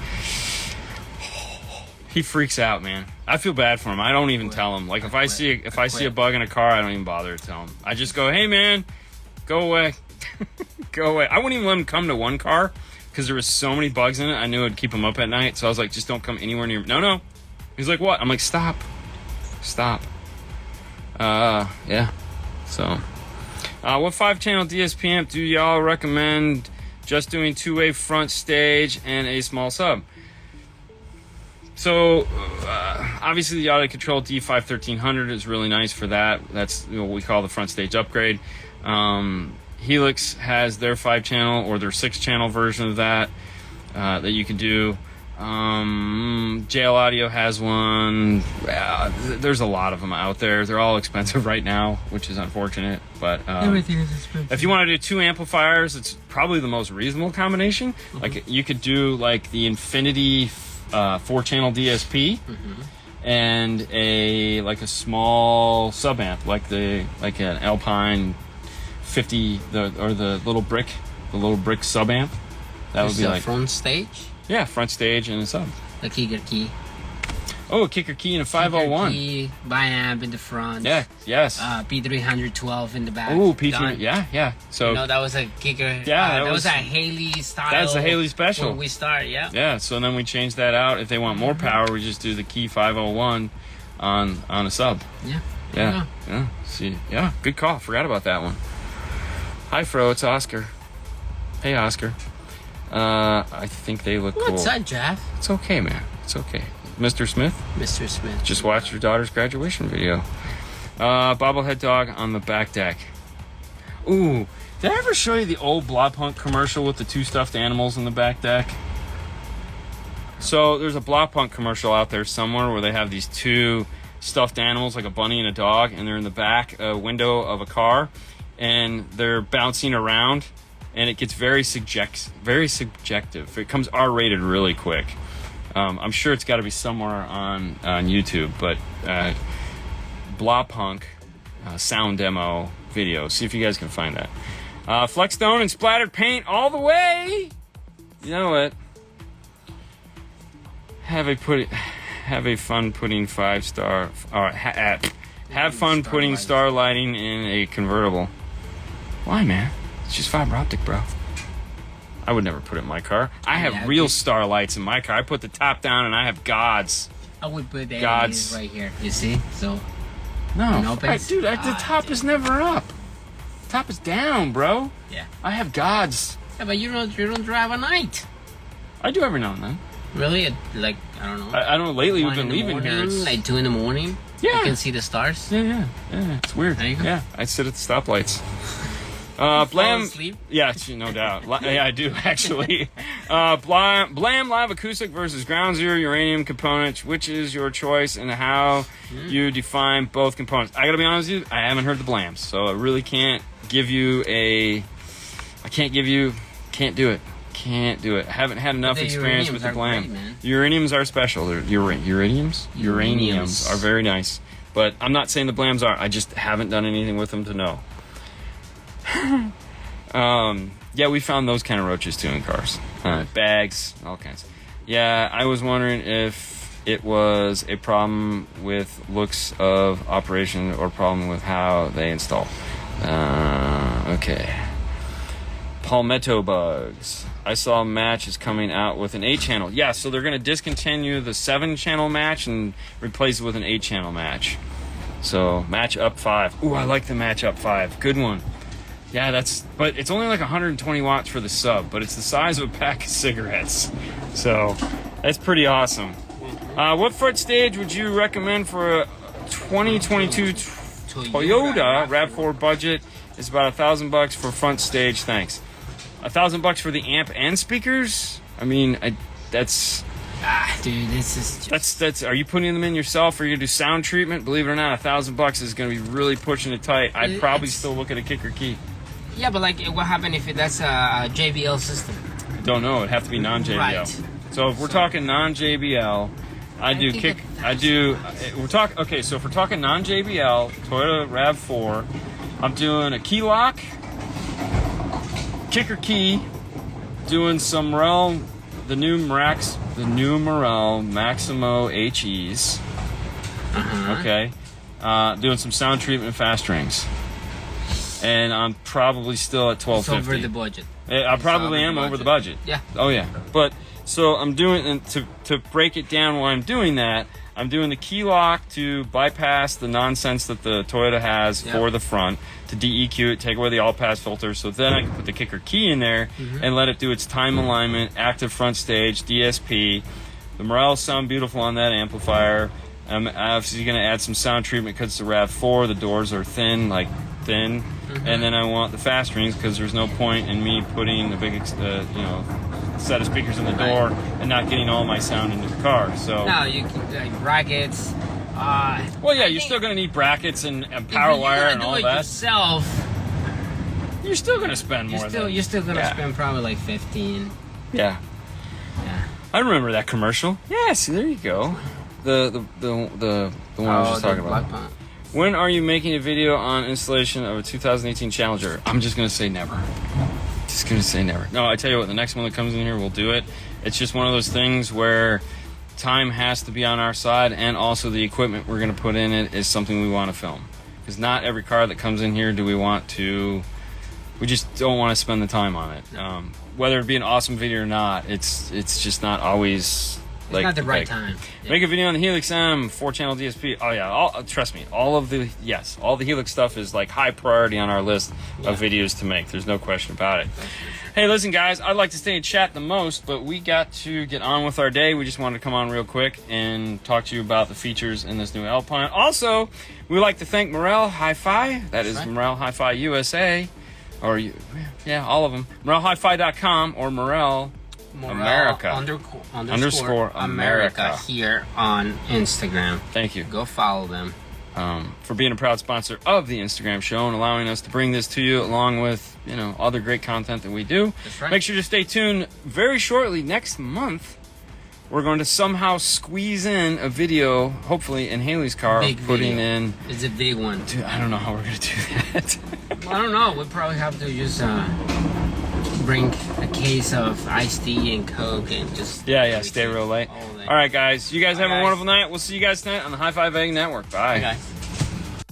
he freaks out, man. I feel bad for him. I don't even tell him. Like if I see a bug in a car, I don't even bother to tell him. I just go, hey man, go away, go away. I wouldn't even let him come to one car because there was so many bugs in it. I knew it'd keep him up at night, so I was like, just don't come anywhere near me. No. He's like, what? I'm like, stop. Yeah. So, what 5-channel DSP amp do y'all recommend? Just doing 2-way front stage and a small sub. So, obviously the audio control D5-1300 is really nice for that. That's what we call the front stage upgrade. Helix has their 5-channel or their 6-channel version of that that you can do. JL Audio has one. There's a lot of them out there. They're all expensive right now, which is unfortunate. But everything is expensive. If you want to do 2 amplifiers, it's probably the most reasonable combination. Mm-hmm. Like you could do like the Infinity 4-channel DSP and a small sub amp, like an Alpine 50 the little brick sub amp. That would be like front stage. Yeah, front stage and a sub. The kicker key. Oh, a kicker key and a 501. Kicker key, bi-amp in the front. Yeah, yes. P312 in the back. Oh, P300. Yeah. So that was a kicker. Yeah, that was a Haley style. That's a Haley special. When we start, yeah. Yeah, so then we change that out. If they want more power, we just do the key 501 on a sub. Yeah. See, yeah, good call. Forgot about that one. Hi, Fro. It's Oscar. Hey, Oscar. I think they look cool. What's up, Jeff? It's okay, man. It's okay. Mr. Smith? Mr. Smith. Just watched your daughter's graduation video. Bobblehead dog on the back deck. Ooh, did I ever show you the old Blob Punk commercial with the 2 stuffed animals in the back deck? So there's a Blob Punk commercial out there somewhere where they have these 2 stuffed animals, like a bunny and a dog, and they're in the back window of a car, and they're bouncing around. And it gets very subjective. It comes R-rated really quick. I'm sure it's got to be somewhere on YouTube, but Blopunk sound demo video. See if you guys can find that. Flexstone and splattered paint all the way. You know what? Have a fun putting 5-star. Have fun putting star lighting in a convertible. Why, man? It's just fiber optic, bro. I would never put it in my car. I have real star lights in my car. I put the top down and I have gods. I would put the LEDs right here. You see? So no, dude, the top is never up. The top is down, bro. Yeah. I have gods. Yeah, but you don't drive at night. I do every now and then. Really? Like, I don't know. I don't know. Lately, we've been leaving here. It's like 2 in the morning. Yeah. You can see the stars. Yeah. It's weird. There you go. Yeah, I sit at the stoplights. Blam, yeah, no doubt. Yeah, I do actually. Blam live acoustic versus ground zero uranium components. Which is your choice, and how you define both components? I gotta be honest with you, I haven't heard the Blams, so I really can't give you can't do it. I haven't had enough experience with the Blam. Uraniums are special. They're uraniums are very nice, but I'm not saying the Blams are. I just haven't done anything with them to know. Yeah, we found those kind of roaches too in cars. Bags, all kinds. Yeah, I was wondering if it was a problem with looks of operation or problem with how they install. Okay. Palmetto bugs. I saw Match is coming out with an 8-channel. Yeah, so they're going to discontinue the 7-channel Match and replace it with an 8-channel Match. So match up 5. Ooh, I like the match up 5. Good one. Yeah, but it's only like 120 watts for the sub, but it's the size of a pack of cigarettes. So that's pretty awesome. What front stage would you recommend for a 2022 Toyota RAV4 budget? It's about $1,000 for front stage. Thanks. $1,000 for the amp and speakers. I mean, that's. Dude, this is just... That's. Are you putting them in yourself, or are you gonna do sound treatment? Believe it or not, $1,000 is gonna be really pushing it tight. I'd probably still look at a kicker key. Yeah, but like, what happened if that's a JBL system? I don't know. It'd have to be non-JBL. Right. So if we're talking non-JBL, Okay, so if we're talking non-JBL Toyota RAV4, I'm doing a key lock, kicker key, doing some Morel, the new Morel Maximo HEs. Okay, doing some sound treatment and fast rings, and I'm probably still at $1,250. It's over the budget. I probably am over the budget. Yeah. Oh yeah, but so I'm doing, and to break it down while I'm doing that, I'm doing the key lock to bypass the nonsense that the Toyota has for the front, to DEQ it, take away the all-pass filter, so then I can put the kicker key in there and let it do its time alignment, active front stage, DSP. The Morels sound beautiful on that amplifier. I'm obviously going to add some sound treatment because it's a RAV4. The doors are thin, and then I want the fast rings because there's no point in me putting a big, set of speakers in the door and not getting all my sound into the car. So no, you can like brackets. Well, yeah, you're still going to need brackets and power wire and all that. Yourself, you're still going to spend more. You're still going to spend probably like 15. Yeah. I remember that commercial. Yeah, see, there you go. The one I was just talking about. When are you making a video on installation of a 2018 Challenger? I'm just going to say never. Just going to say never. No, I tell you what, the next one that comes in here, we'll do it. It's just one of those things where time has to be on our side, and also the equipment we're going to put in it is something we want to film. Because not every car that comes in here do we want to... We just don't want to spend the time on it. Whether it be an awesome video or not, it's just not always... It's not the right time. Yeah. Make a video on the Helix M 4-channel DSP. Oh yeah, trust me. All the Helix stuff is like high priority on our list of videos to make. There's no question about it. Hey, listen, guys. I'd like to stay and chat the most, but we got to get on with our day. We just wanted to come on real quick and talk to you about the features in this new Alpine. Also, we'd like to thank Morel Hi-Fi. That's Morel Hi-Fi USA, or all of them. MorelHiFi.com or Morel America underscore America here on Instagram. Thank you. Go follow them. For being a proud sponsor of the Instagram show and allowing us to bring this to you along with other great content that we do. That's right. Make sure to stay tuned. Very shortly next month, we're going to somehow squeeze in a video, hopefully in Haley's car, putting in. It's a big one. Dude, I don't know how we're going to do that. Well, I don't know. We'll probably have to just bring a case of iced tea and Coke and just... stay real late. All right, guys. You guys have a wonderful night. We'll see you guys tonight on the High Five Egg Network. Bye. Hey, guys.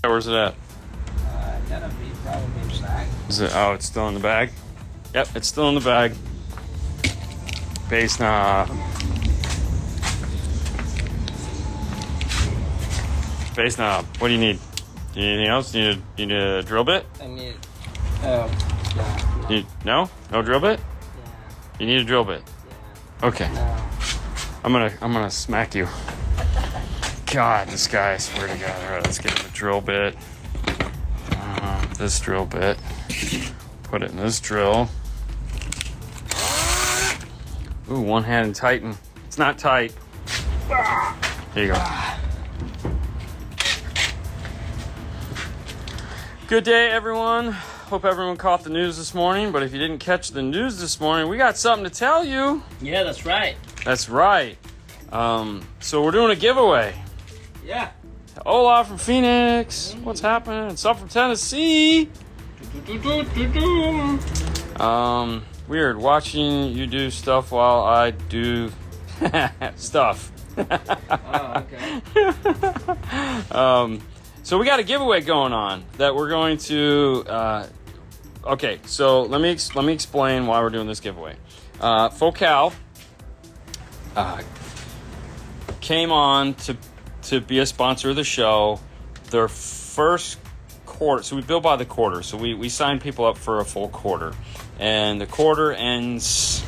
Where's it at? Gotta be probably in the bag. Is it? Oh, it's still in the bag? Yep, it's still in the bag. Bass knob. Bass knob. What do you need? Do you need anything else? You need a drill bit? I need... No? No drill bit? Yeah. You need a drill bit? Yeah. Okay. No. I'm gonna smack you. God, this guy, I swear to God. All right, let's get him a drill bit. This drill bit. Put it in this drill. Ooh, one hand and tighten. It's not tight. Here you go. Good day, everyone. Hope everyone caught the news this morning, but if you didn't catch the news this morning, we got something to tell you. Yeah, that's right. That's right. So we're doing a giveaway. Yeah. Hola from Phoenix. What's happening? It's up from Tennessee. Weird. Watching you do stuff while I do stuff. Oh, okay. So we got a giveaway going on that we're going to. Okay, so let me explain why we're doing this giveaway. Focal came on to be a sponsor of the show their first quarter. So we bill by the quarter. So we sign people up for a full quarter. And the quarter ends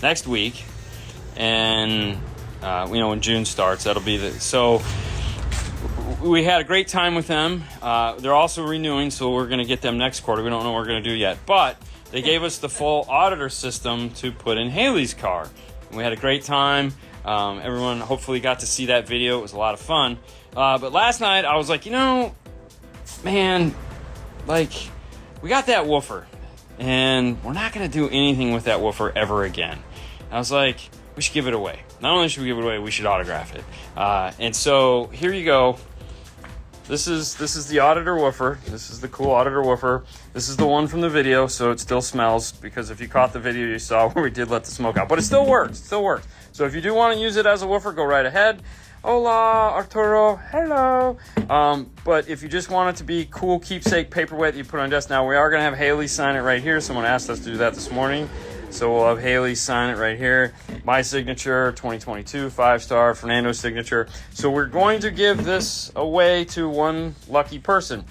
next week. And, when June starts, that'll be so we had a great time with them. They're also renewing, so we're going to get them next quarter. We don't know what we're going to do yet. But they gave us the full auditor system to put in Haley's car. And we had a great time. Everyone hopefully got to see that video. It was a lot of fun. But last night I was like, man, we got that woofer. And we're not going to do anything with that woofer ever again. I was like, we should give it away. Not only should we give it away, we should autograph it. And so here you go. This is the auditor woofer. This is the cool auditor woofer. This is the one from the video, so it still smells, because if you caught the video, you saw where we did let the smoke out. But it still works. It still works. So if you do want to use it as a woofer, go right ahead. Hola, Arturo. Hello. But if you just want it to be cool keepsake paperweight that you put on desk, now we are going to have Haley sign it right here. Someone asked us to do that this morning. So we'll have Haley sign it right here. My signature, 2022, 5-star, Fernando's signature. So we're going to give this away to one lucky person.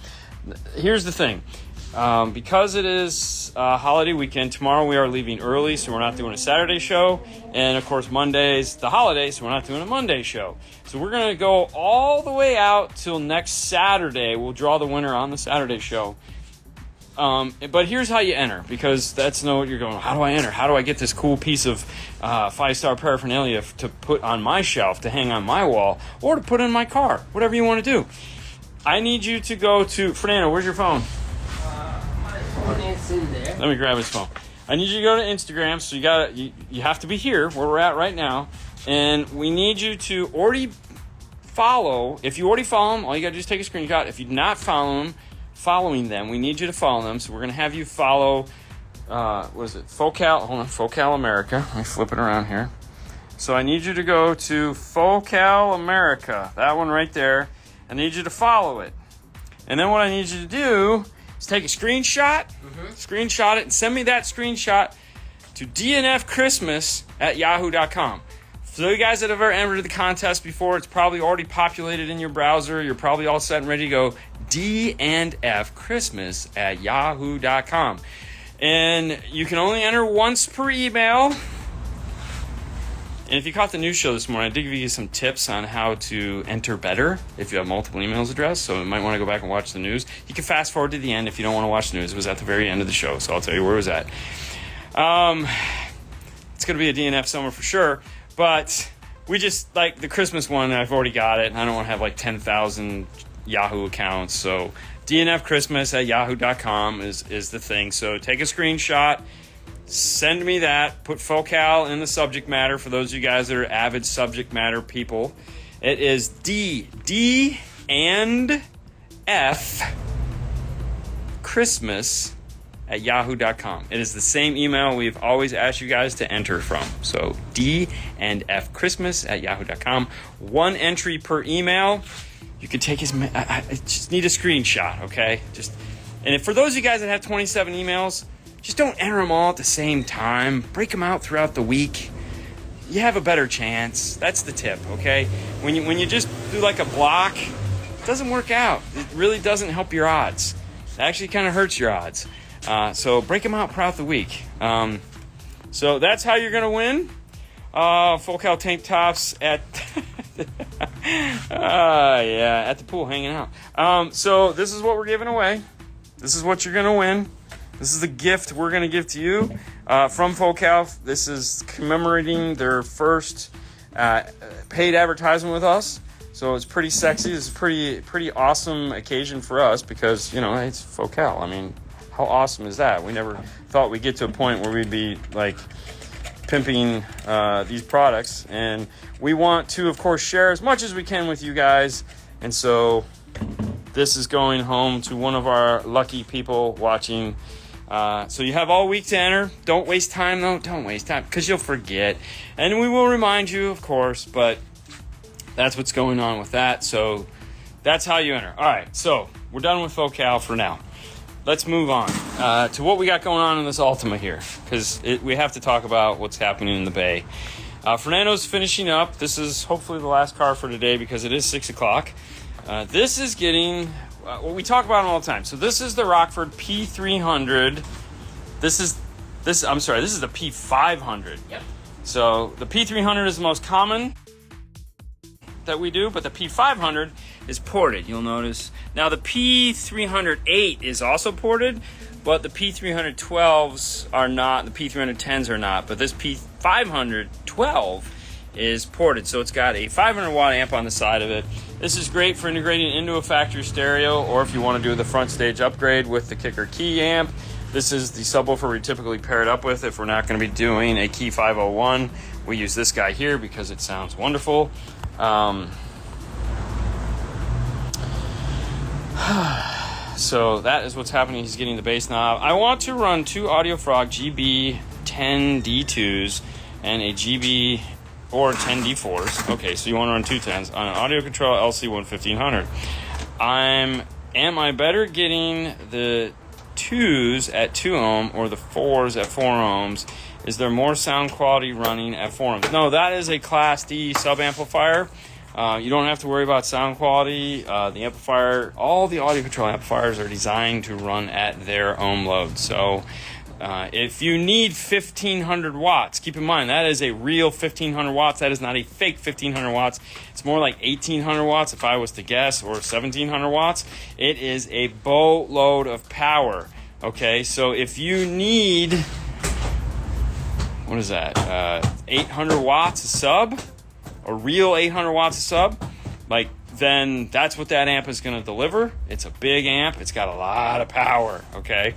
Here's the thing. Because it is a holiday weekend, tomorrow we are leaving early, so we're not doing a Saturday show. And, of course, Monday's the holiday, so we're not doing a Monday show. So we're going to go all the way out till next Saturday. We'll draw the winner on the Saturday show. But here's how you enter, because that's what you're going, how do I enter? How do I get this cool piece of 5-star paraphernalia to put on my shelf, to hang on my wall, or to put in my car, whatever you want to do. I need you to go to, Fernando, where's your phone? My phone is in there. Let me grab his phone. I need you to go to Instagram, so you have to be here, where we're at right now, and we need you to already follow. If you already follow them, all you got to do is take a screenshot. If you're not following them, we need you to follow them. So we're going to have you follow, Focal America. Let me flip it around here. So I need you to go to Focal America, that one right there. I need you to follow it. And then what I need you to do is take a screenshot, screenshot it, and send me that screenshot to dnfchristmas@yahoo.com. For those guys that have ever entered the contest before, it's probably already populated in your browser. You're probably all set and ready to go. dnfchristmas@yahoo.com. And you can only enter once per email. And if you caught the news show this morning, I did give you some tips on how to enter better if you have multiple emails addressed. So you might want to go back and watch the news. You can fast forward to the end if you don't want to watch the news. It was at the very end of the show, so I'll tell you where it was at. It's going to be a DNF summer for sure. But we just, like the Christmas one, I've already got it. And I don't want to have 10,000 Yahoo accounts. So dnfchristmas@yahoo.com is the thing. So take a screenshot, send me that, put Focal in the subject matter for those of you guys that are avid subject matter people. It is D and F Christmas@yahoo.com. It is the same email we've always asked you guys to enter from. So dnfchristmas@yahoo.com. One entry per email. You can take I just need a screenshot, okay? And for those of you guys that have 27 emails, just don't enter them all at the same time. Break them out throughout the week. You have a better chance. That's the tip, okay? When you just do a block, it doesn't work out. It really doesn't help your odds. It actually kind of hurts your odds. So break them out throughout the week. So that's how you're going to win. Focal tank tops at at the pool hanging out. So this is what we're giving away. This is what you're going to win. This is the gift we're going to give to you from Focal. This is commemorating their first paid advertisement with us. So it's pretty sexy. It's a pretty awesome occasion for us because, it's Focal. I mean, how awesome is that? We never thought we'd get to a point where we'd be pimping these products. And we want to, of course, share as much as we can with you guys. And so this is going home to one of our lucky people watching. So you have all week to enter. Don't waste time, though. Don't waste time because you'll forget. And we will remind you, of course, but that's what's going on with that. So that's how you enter. All right, so we're done with Focal for now. Let's move on to what we got going on in this Ultima here, because we have to talk about what's happening in the Bay. Fernando's finishing up. This is hopefully the last car for today because it is 6 o'clock. This is getting what we talk about all the time. So this is the Rockford P300. This is the P500. Yep. So the P300 is the most common that we do, but the P500 is ported. You'll notice now the P308 is also ported, but the P312s are not. The P310s are not. But this P512 is ported, so it's got a 500 watt amp on the side of it. This is great for integrating into a factory stereo, or if you want to do the front stage upgrade with the kicker key amp. This is the subwoofer we typically pair it up with if we're not going to be doing a Key 501. We use this guy here because it sounds wonderful. So that is what's happening. He's getting the bass knob. I want to run two AudioFrog GB10D2s and a GB or 10D4s. Okay, so you want to run two 10s on an Audio Control LC1500. Am I better getting the 2s at 2 ohm or the 4s at 4 ohms? Is there more sound quality running at 4 ohms? No, that is a Class D sub amplifier. You don't have to worry about sound quality. The amplifier, all the audio control amplifiers are designed to run at their ohm load. So if you need 1500 watts, keep in mind that is a real 1500 watts. That is not a fake 1500 watts. It's more like 1800 watts if I was to guess, or 1700 watts. It is a boatload of power. Okay, so if you need, what is that, 800 watts a sub, a real 800 watts a sub, then that's what that amp is going to deliver. It's a big amp. It's got a lot of power, okay?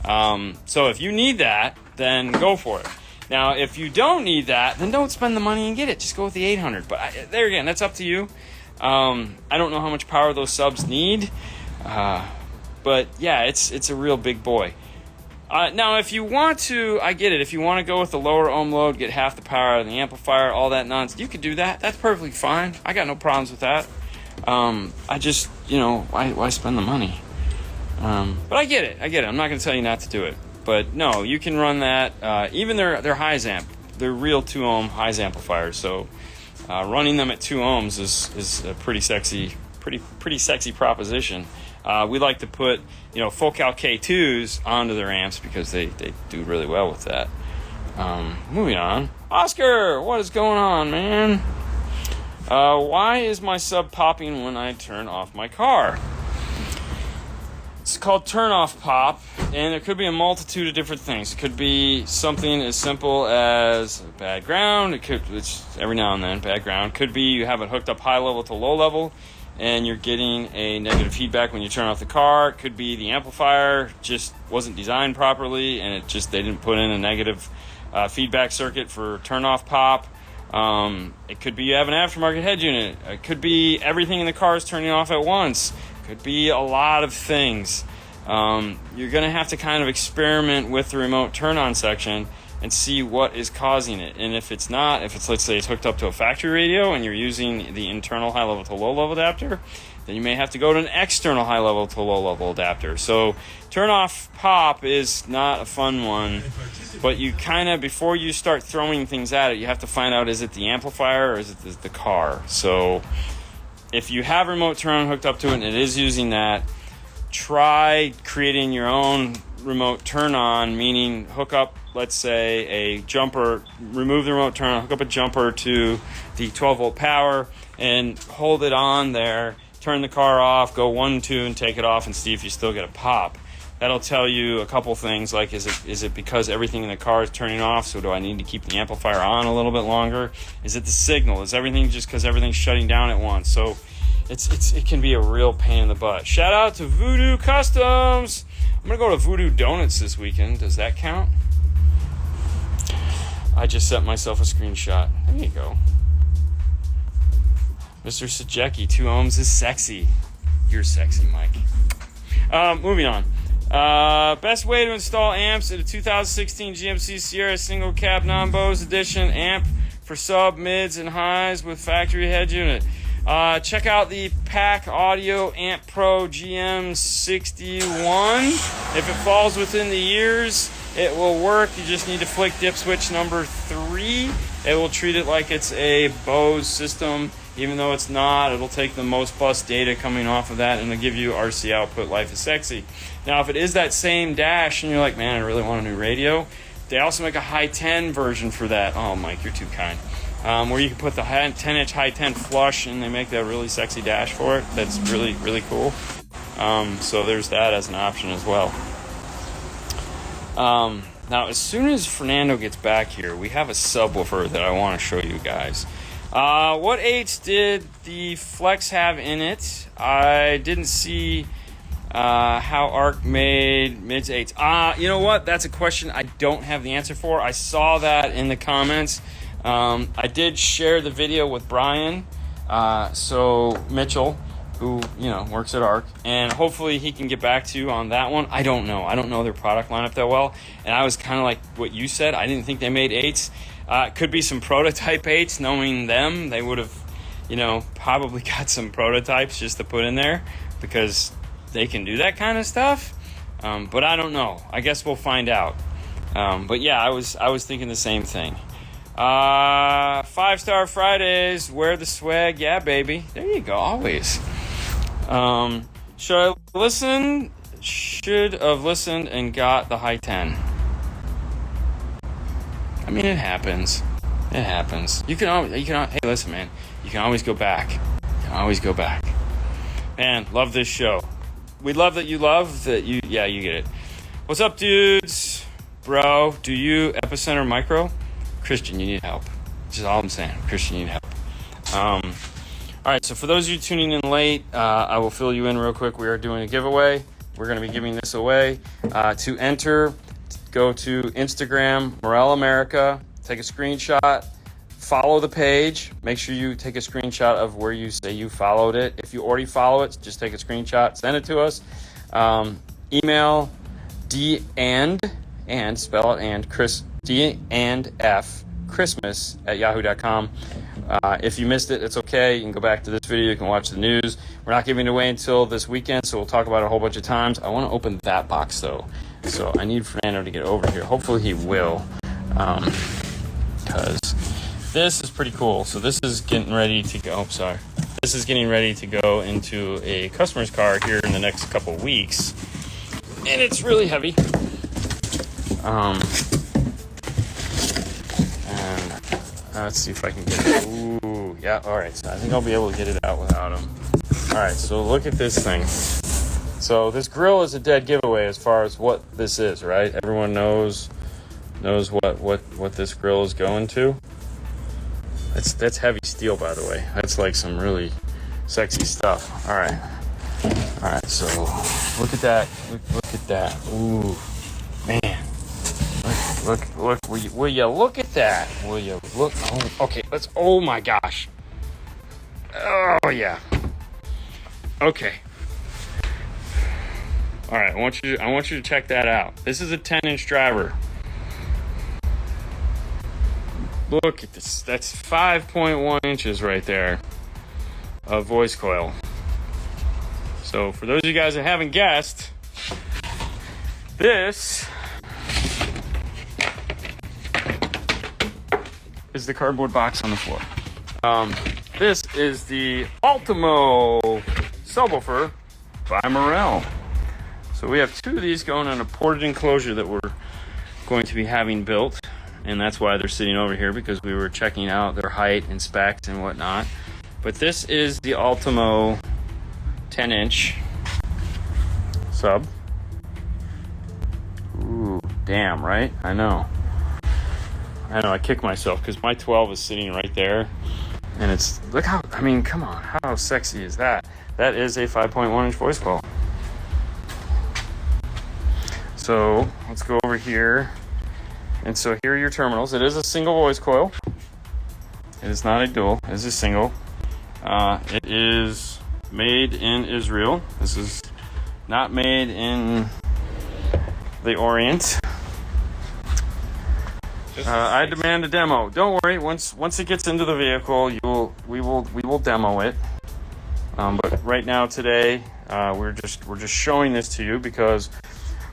So if you need that, then go for it. Now, if you don't need that, then don't spend the money and get it. Just go with the 800. But there again, that's up to you. I don't know how much power those subs need. But yeah, it's a real big boy. Now, if you want to, I get it. If you want to go with the lower ohm load, get half the power out of the amplifier, all that nonsense, you could do that. That's perfectly fine. I got no problems with that. I just, why spend the money? But I get it. I'm not going to tell you not to do it. But no, you can run that. Even their highs amp, they're real 2 ohm highs amplifiers. So running them at 2 ohms is a pretty sexy proposition. We like to put full cal K2s onto their amps because they do really well with that. Moving on, Oscar, what is going on, man? Why is my sub popping when I turn off my car? It's called turn off pop, and it could be a multitude of different things. It could be something as simple as bad ground. It's every now and then bad ground. Could be you have it hooked up high level to low level, and you're getting a negative feedback when you turn off the car. It could be the amplifier just wasn't designed properly, and they didn't put in a negative feedback circuit for turn off pop. It could be you have an aftermarket head unit. It could be everything in the car is turning off at once. Could be a lot of things. You're going to have to kind of experiment with the remote turn-on section and see what is causing it. And if it's let's say it's hooked up to a factory radio and you're using the internal high-level to low-level adapter, then you may have to go to an external high-level to low-level adapter. So turn-off pop is not a fun one, but you kind of, before you start throwing things at it, you have to find out, is it the amplifier or is it the car? So if you have remote turn-on hooked up to it and it is using that, try creating your own remote turn-on, meaning hook up, let's say, a jumper, remove the remote turn-on, hook up a jumper to the 12-volt power, and hold it on there, turn the car off, go 1, 2, and take it off and see if you still get a pop. That'll tell you a couple things, like is it because everything in the car is turning off, so do I need to keep the amplifier on a little bit longer? Is it the signal? Is everything just because everything's shutting down at once? So it can be a real pain in the butt. Shout out to Voodoo Customs. I'm going to go to Voodoo Donuts this weekend. Does that count? I just sent myself a screenshot. There you go. Mr. Sajecki, 2 ohms is sexy. You're sexy, Mike. Moving on. Best way to install amps in a 2016 GMC Sierra single cab non-Bose edition amp for sub, mids, and highs with factory head unit. Check out the Pack Audio Amp Pro GM61. If it falls within the years, it will work. You just need to flick dip switch number 3. It will treat it like it's a Bose system, even though it's not. It'll take the most bus data coming off of that and it'll give you RC output. Life is sexy. Now, if it is that same dash and you're like, man, I really want a new radio, they also make a high 10 version for that. Oh, Mike, you're too kind. Where you can put the 10-inch high 10 flush and they make that really sexy dash for it. That's really, really cool. So there's that as an option as well. Now, as soon as Fernando gets back here, we have a subwoofer that I want to show you guys. What 8s did the Flex have in it? I didn't see how ARC made mids 8s. You know what? That's a question I don't have the answer for. I saw that in the comments. I did share the video with Brian, so Mitchell, who, you know, works at ARC, and hopefully he can get back to you on that one. I don't know their product lineup that well, and I was kind of like what you said. I didn't think they made 8s. Could be some prototype 8s. Knowing them, they would have, you know, probably got some prototypes just to put in there because they can do that kind of stuff. But I don't know. I guess we'll find out. But yeah, I was thinking the same thing. 5-Star Fridays, wear the swag. Yeah, baby. There you go. Always. Should have listened and got the high 10. I mean, it happens. It happens. You can hey, listen, man. You can always go back. You can always go back. Man, love this show. We love that you love that you. Yeah, you get it. What's up, dudes? Bro, do you Epicenter Micro? Christian, you need help. That's all I'm saying. Christian, you need help. All right, so for those of you tuning in late, I will fill you in real quick. We are doing a giveaway. We're going to be giving this away. To enter, go to Instagram, Morel America, take a screenshot, follow the page. Make sure you take a screenshot of where you say you followed it. If you already follow it, just take a screenshot, send it to us. Email D and spell it and Chris D and F Christmas at yahoo.com. If you missed it, it's okay. You can go back to this video. You can watch the news. We're not giving it away until this weekend, so we'll talk about it a whole bunch of times. I want to open that box, though. So I need Fernando to get over here. Hopefully he will, because this is pretty cool. So this is getting ready to go. This is getting ready to go into a customer's car here in the next couple weeks. And it's really heavy. Let's see if I can get it. Ooh, yeah, all right. So I think I'll be able to get it out without him. All right, so look at this thing. So this grill is a dead giveaway as far as what this is, right? Everyone knows what this grill is going to. That's heavy steel, by the way. That's like some really sexy stuff. All right. So look at that. Look at that. Ooh, man. Look, will you look at that? Will you look? Oh, okay, oh my gosh. Oh, yeah. Okay. All right, I want you to check that out. This is a 10-inch driver. Look at this. That's 5.1 inches right there of voice coil. So for those of you guys that haven't guessed, this is the cardboard box on the floor. This is the Ultimo Subwoofer by Morel. So we have 2 of these going in a ported enclosure that we're going to be having built, and that's why they're sitting over here, because we were checking out their height and specs and whatnot. But this is the Ultimo 10-inch sub. Ooh, damn, right? I know, I kick myself because my 12 is sitting right there. And it's, look how, I mean, come on, how sexy is that? That is a 5.1 inch voice coil. So let's go over here. And so here are your terminals. It is a single voice coil. It is not a dual, it is a single. It is made in Israel. This is not made in the Orient. I demand a demo. Don't worry. Once it gets into the vehicle, we will demo it. But right now, today, we're just showing this to you because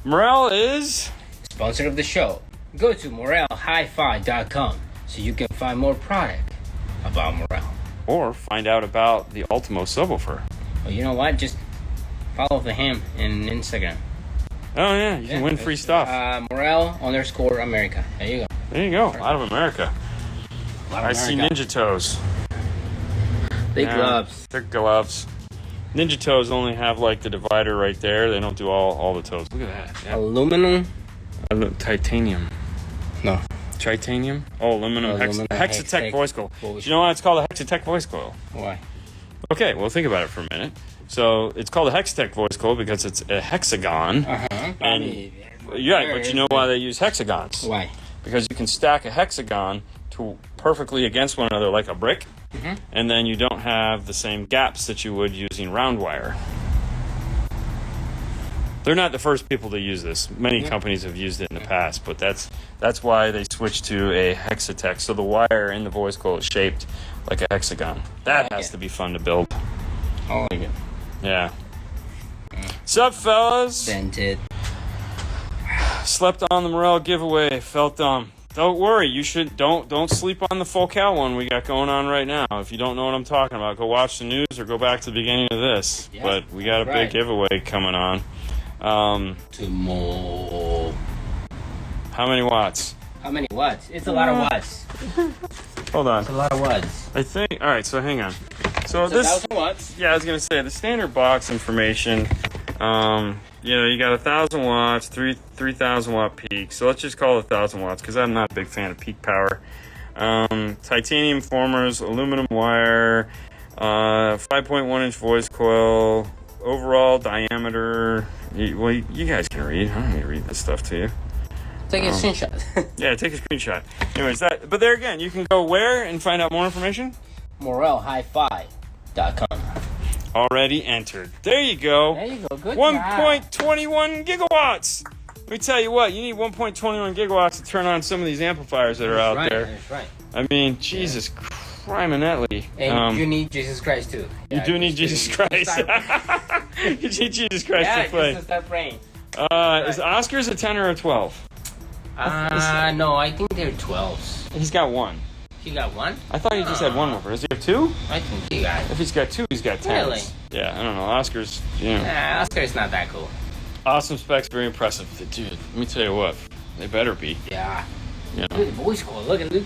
Morel is sponsor of the show. Go to morelhifi.com so you can find more product about Morel. Or find out about the Ultimo Subwoofer. Well, you know what? Just follow him in Instagram. Oh, yeah. You can win free stuff. Morel_America. There you go. There you go. Out of America. I see Ninja Toes. Big gloves. They're gloves. Ninja Toes only have like the divider right there. They don't do all the toes. Look at that. Yeah. Aluminum. Titanium. No. Titanium? Oh, aluminum. Hexatech voice coil. Do you know why it's called a Hexatech voice coil? Why? Okay, well, think about it for a minute. So it's called a Hexatech voice coil because it's a hexagon. And but you know why they use hexagons? Why? Because you can stack a hexagon perfectly against one another like a brick, and then you don't have the same gaps that you would using round wire. They're not the first people to use this. Many companies have used it in the past, but that's why they switched to a Hexatech. So the wire in the voice coil is shaped like a hexagon. That has to be fun to build. I like it. Yeah. Sup, fellas? Vented. Slept on the Morel giveaway. Felt dumb. Don't worry. You should don't sleep on the full cow one we got going on right now. If you don't know what I'm talking about, go watch the news or go back to the beginning of this. Yeah, but we got a big giveaway coming on. Tomorrow. How many watts? How many watts? It's a lot of watts. Hold on. It's a lot of watts. I think. All right. So hang on. So it's this. 1,000 watts. Yeah, I was gonna say the standard box information. You got 1,000 watts, 3,000 watt peak. So let's just call it 1,000 watts because I'm not a big fan of peak power. Titanium formers, aluminum wire, 5.1 inch voice coil, overall diameter. You guys can read. I don't need to read this stuff to you. Take a screenshot. Yeah, take a screenshot. Anyways, but there again, you can go where and find out more information? morelhifi.com. Already entered. There you go. There you go. Good 1.21 gigawatts. Let me tell you what, you need 1.21 gigawatts to turn on some of these amplifiers that are out there. That's right. I mean, Jesus criminally. And you need Jesus Christ too. You do need Jesus Christ. You need Jesus Christ to play. Yeah, start praying. Is Oscar's a 10 or a 12? No, I think they're 12s. He's got one. He got one? I thought he just had one woofer. Does he have two? I think he got. If he's got two, he's got 10. Really? Yeah, I don't know. Oscar's, Oscar's not that cool. Awesome specs, very impressive. Dude, let me tell you what. They better be. Yeah. You know. Look at the voice coil. Look at Luke.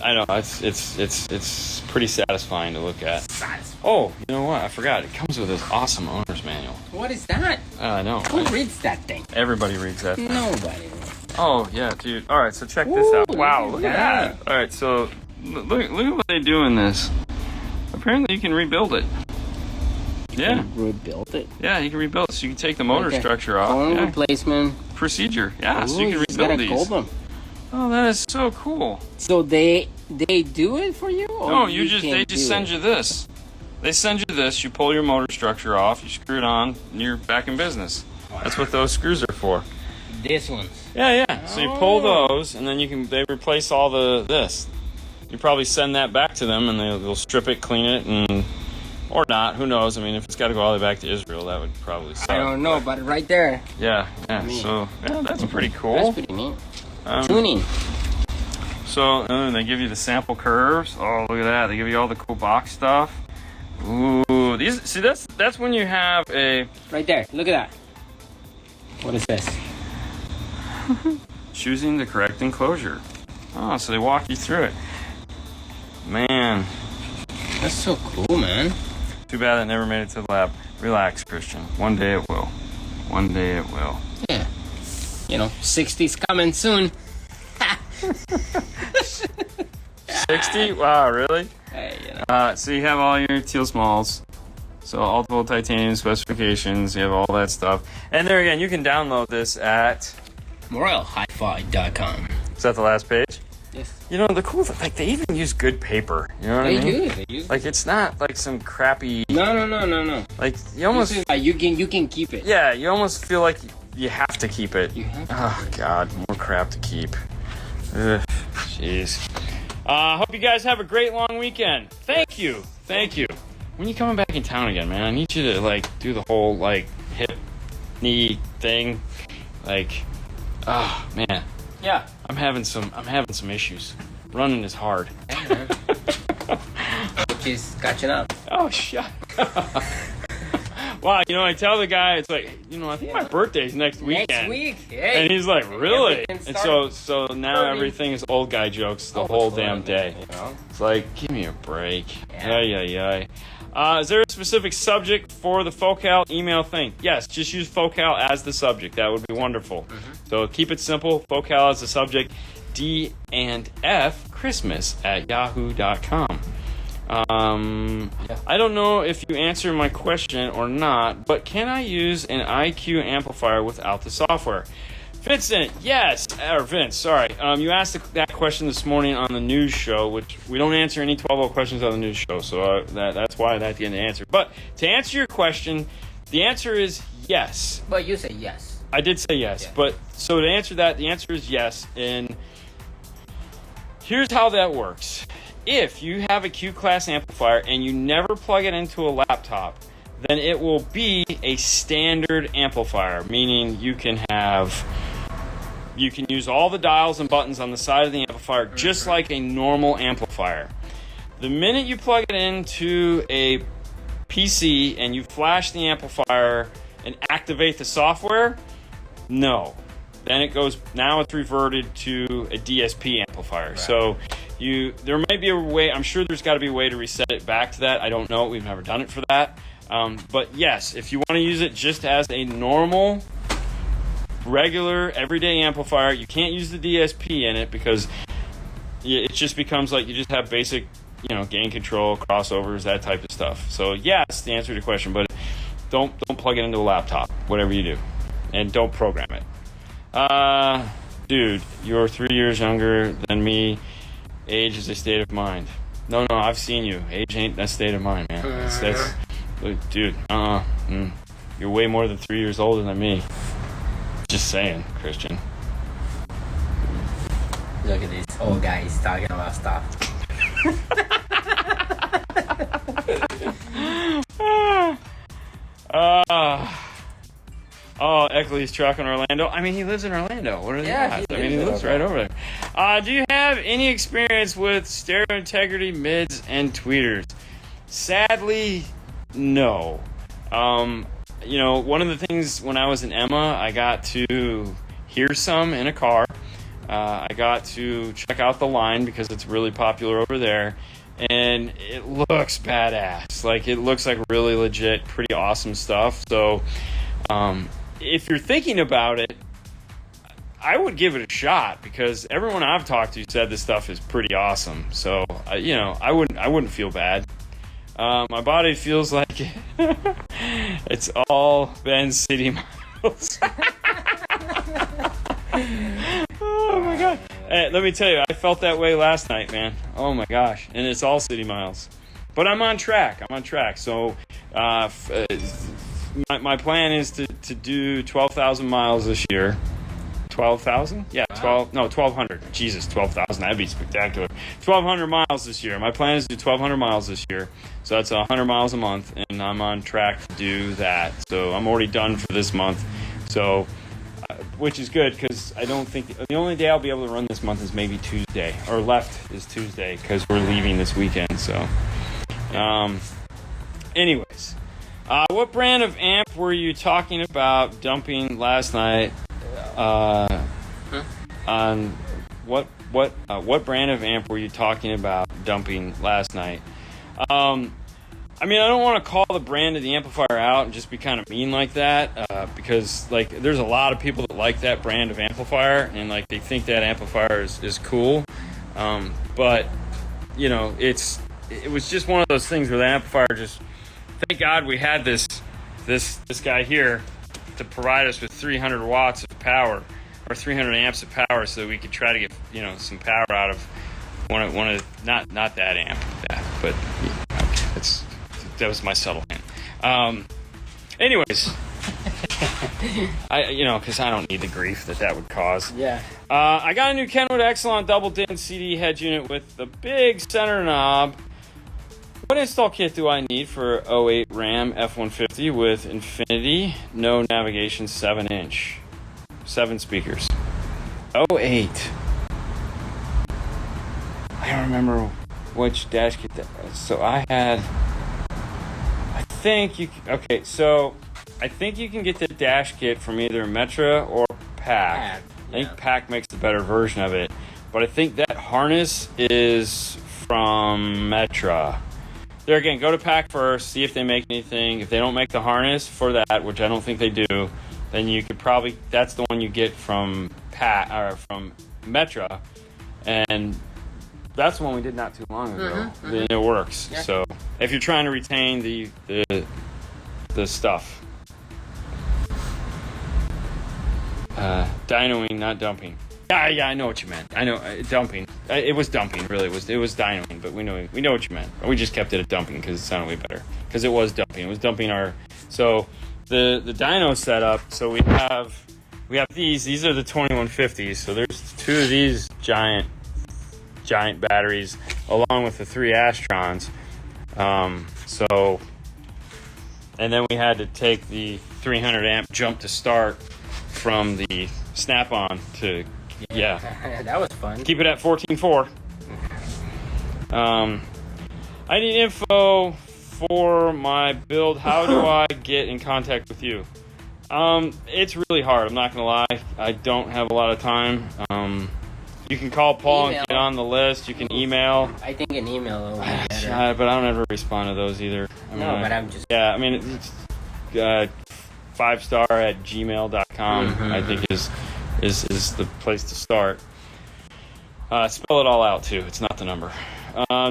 I know. It's pretty satisfying to look at. Satisfying. Oh, you know what? I forgot. It comes with this awesome owner's manual. What is that? I know. Who reads that thing? Everybody reads that thing. Nobody. Oh, yeah, dude. All right, so check this out. Wow, look at that. All right, so look at what they do in this. Apparently, you can rebuild it. Yeah. Rebuild it? Yeah, you can rebuild it. So you can take the motor structure off. Phone replacement. Procedure. Yeah, so you can rebuild these. Oh, that is so cool. So they do it for you? Or no, they just send you this. They send you this, you pull your motor structure off, you screw it on, and you're back in business. Wow. That's what those screws are for. This ones? Yeah. So you pull those, and then they replace all this. You probably send that back to them, and they'll strip it, clean it, or not. Who knows? I mean, if it's got to go all the way back to Israel, that would probably suck. I don't know, but right there. Yeah. So that's pretty cool. That's pretty neat. Tuning. So they give you the sample curves. Oh, look at that! They give you all the cool box stuff. Ooh, that's when you have a. Right there. Look at that. What is this? Choosing the correct enclosure. Oh, so they walk you through it. Man. That's so cool, man. Too bad it never made it to the lab. Relax, Christian. One day it will. One day it will. Yeah. 60's coming soon. 60? Wow, really? Hey, so you have all your teal smalls. So Ultimo titanium specifications. You have all that stuff. And there again, you can download this at morelhifi.com. Is that the last page? Yes. The cool thing, they even use good paper. You know what I mean? They do. It's not like some crappy. No. Like you almost. You can keep it. Yeah, you almost feel like you have to keep it. You have to. Oh God, more crap to keep. Ugh, jeez. Hope you guys have a great long weekend. Thank you. When you coming back in town again, man? I need you to do the whole hip knee thing. Oh man. Yeah, I'm having some issues. Running is hard. Which is catching up. Oh, shut up. Wow, I tell the guy, it's like, I think my birthday's next weekend. Next week, hey. And he's like, really? And so now everything is old guy jokes the whole damn day. It's like, give me a break. Yeah. Is there a specific subject for the Focal email thing? Yes, just use Focal as the subject. That would be wonderful. Mm-hmm. So keep it simple. Focal as the subject. D and F Christmas at yahoo.com. I don't know if you answered my question or not, but can I use an Iq amplifier without the software? Vincent, yes. Or Vince, sorry. You asked that question this morning on the news show, which we don't answer any 12-0 questions on the news show, so that's why that's the end of the answer. But to answer your question, the answer is yes. But you say yes. I did say yes. Yeah. But so to answer that, the answer is yes. And here's how that works. If you have a Q-class amplifier and you never plug it into a laptop, then it will be a standard amplifier, meaning you can use all the dials and buttons on the side of the amplifier just like a normal amplifier. The minute you plug it into a PC and you flash the amplifier and activate the software, no. Then it's reverted to a DSP amplifier. Right. So there may be a way, I'm sure there's got to be a way to reset it back to that. I don't know. We've never done it for that. But yes, if you want to use it just as a normal, regular, everyday amplifier, you can't use the DSP in it because it just becomes like you just have basic, gain control, crossovers, that type of stuff. So yes, the answer to your question, but don't plug it into a laptop, whatever you do, and don't program it. Dude, you're 3 years younger than me. Age is a state of mind. No, I've seen you. Age ain't a state of mind, man. That's dude, you're way more than 3 years older than me. Just saying, Christian. Look at these old guys talking about stuff. Eckley's truck in Orlando. I mean, he lives in Orlando. What are they at? He lives right over there. Do you have any experience with stereo integrity mids and tweeters? Sadly, no. One of the things when I was in Emma, I got to hear some in a car. I got to check out the line because it's really popular over there. And it looks badass. Like, it looks like really legit, pretty awesome stuff. So, if you're thinking about it, I would give it a shot because everyone I've talked to said this stuff is pretty awesome. So, I wouldn't feel bad. My body feels like it's all been city miles. Oh my god! Hey, let me tell you, I felt that way last night, man. Oh my gosh! And it's all city miles, but I'm on track. So, my plan is to do 12,000 miles this year. 12,000? Yeah, 1,200. Jesus, 12,000. That'd be spectacular. 1,200 miles this year. My plan is to do 1,200 miles this year. So that's 100 miles a month, and I'm on track to do that. So I'm already done for this month. So, which is good because I don't think the only day I'll be able to run this month is maybe Tuesday, or left is Tuesday because we're leaving this weekend. So, anyways, what brand of amp were you talking about dumping last night? On what brand of amp were you talking about dumping last night? I don't want to call the brand of the amplifier out and just be kind of mean like that, because there's a lot of people that like that brand of amplifier and they think that amplifier is cool, but it was just one of those things where the amplifier just, thank God we had this guy here to provide us with 300 watts of power or 300 amps of power so that we could try to get some power out of one of not that amp, but that was my subtle hint. Anyways, because I don't need the grief that would cause. Yeah. I got a new Kenwood Exelon double din CD head unit with the big center knob. What install kit do I need for 08 Ram F-150 with Infinity, no navigation, 7-inch, 7 speakers? 08. I don't remember which dash kit that was. So I think you can get the dash kit from either Metra or Pack. I think Pack makes the better version of it. But I think that harness is from Metra. There again, go to Pack first, see if they make anything. If they don't make the harness for that, which I don't think they do, then you could probably, that's the one you get from Pack or from Metra. And that's the one we did not too long ago. And it works. Yeah. So if you're trying to retain the stuff. Dynoing, not dumping. Yeah, I know what you meant. I know dumping. It was dumping, really. It was dynoing, but we know what you meant. We just kept it at dumping because it sounded way better. Because it was dumping. It was dumping our. So the dyno setup. So we have these. These are the 2150s. So there's two of these giant batteries along with the three Astrons. And then we had to take the 300 amp jump to start from the snap-on to, that was fun. Keep it at 14.4. I need info for my build. How do I get in contact with you? It's really hard. I'm not going to lie. I don't have a lot of time. You can call Paul and get on the list. You can email. I think an email will be better. But I don't ever respond to those either. I'm just... Yeah, I mean, it's 5star@gmail.com, I think is the place to start. Spell it all out, too. It's not the number.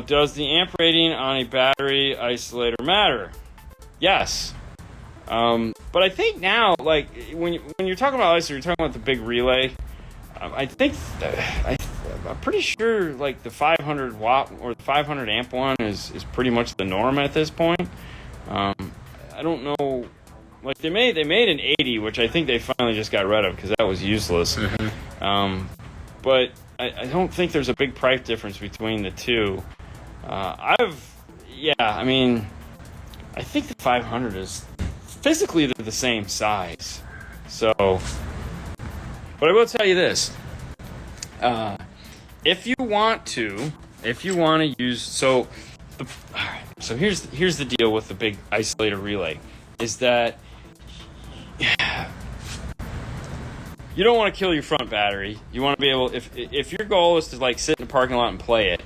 Does the amp rating on a battery isolator matter? Yes. But I think now, like, when you're talking about isolator, you're talking about the big relay. I think I'm pretty sure like the 500 watt or the 500 amp one is pretty much the norm at this point. I don't know, like they made an 80, which I think they finally just got rid of because that was useless. But I don't think there's a big price difference between the two. I think the 500 is physically they're the same size. So. But I will tell you this: if you want to use so here's the deal with the big isolator relay is that you don't want to kill your front battery. You want to be able if your goal is to like sit in the parking lot and play it,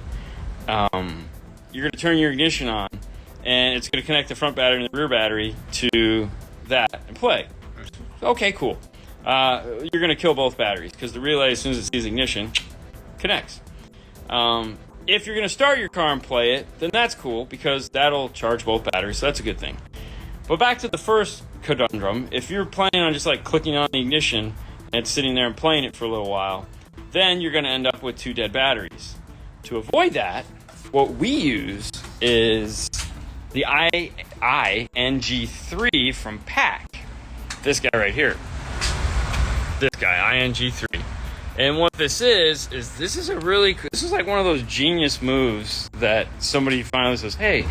you're going to turn your ignition on, and it's going to connect the front battery and the rear battery to that and play. Okay, cool. You're going to kill both batteries because the relay, as soon as it sees ignition, connects. If you're going to start your car and play it, then that's cool because that'll charge both batteries, so that's a good thing. But back to the first conundrum, if you're planning on just like clicking on the ignition and sitting there and playing it for a little while, then you're going to end up with two dead batteries. To avoid that, what we use is the ING3 from Pack. This guy right here. This guy, ING3. And what this is like one of those genius moves that somebody finally says, hey,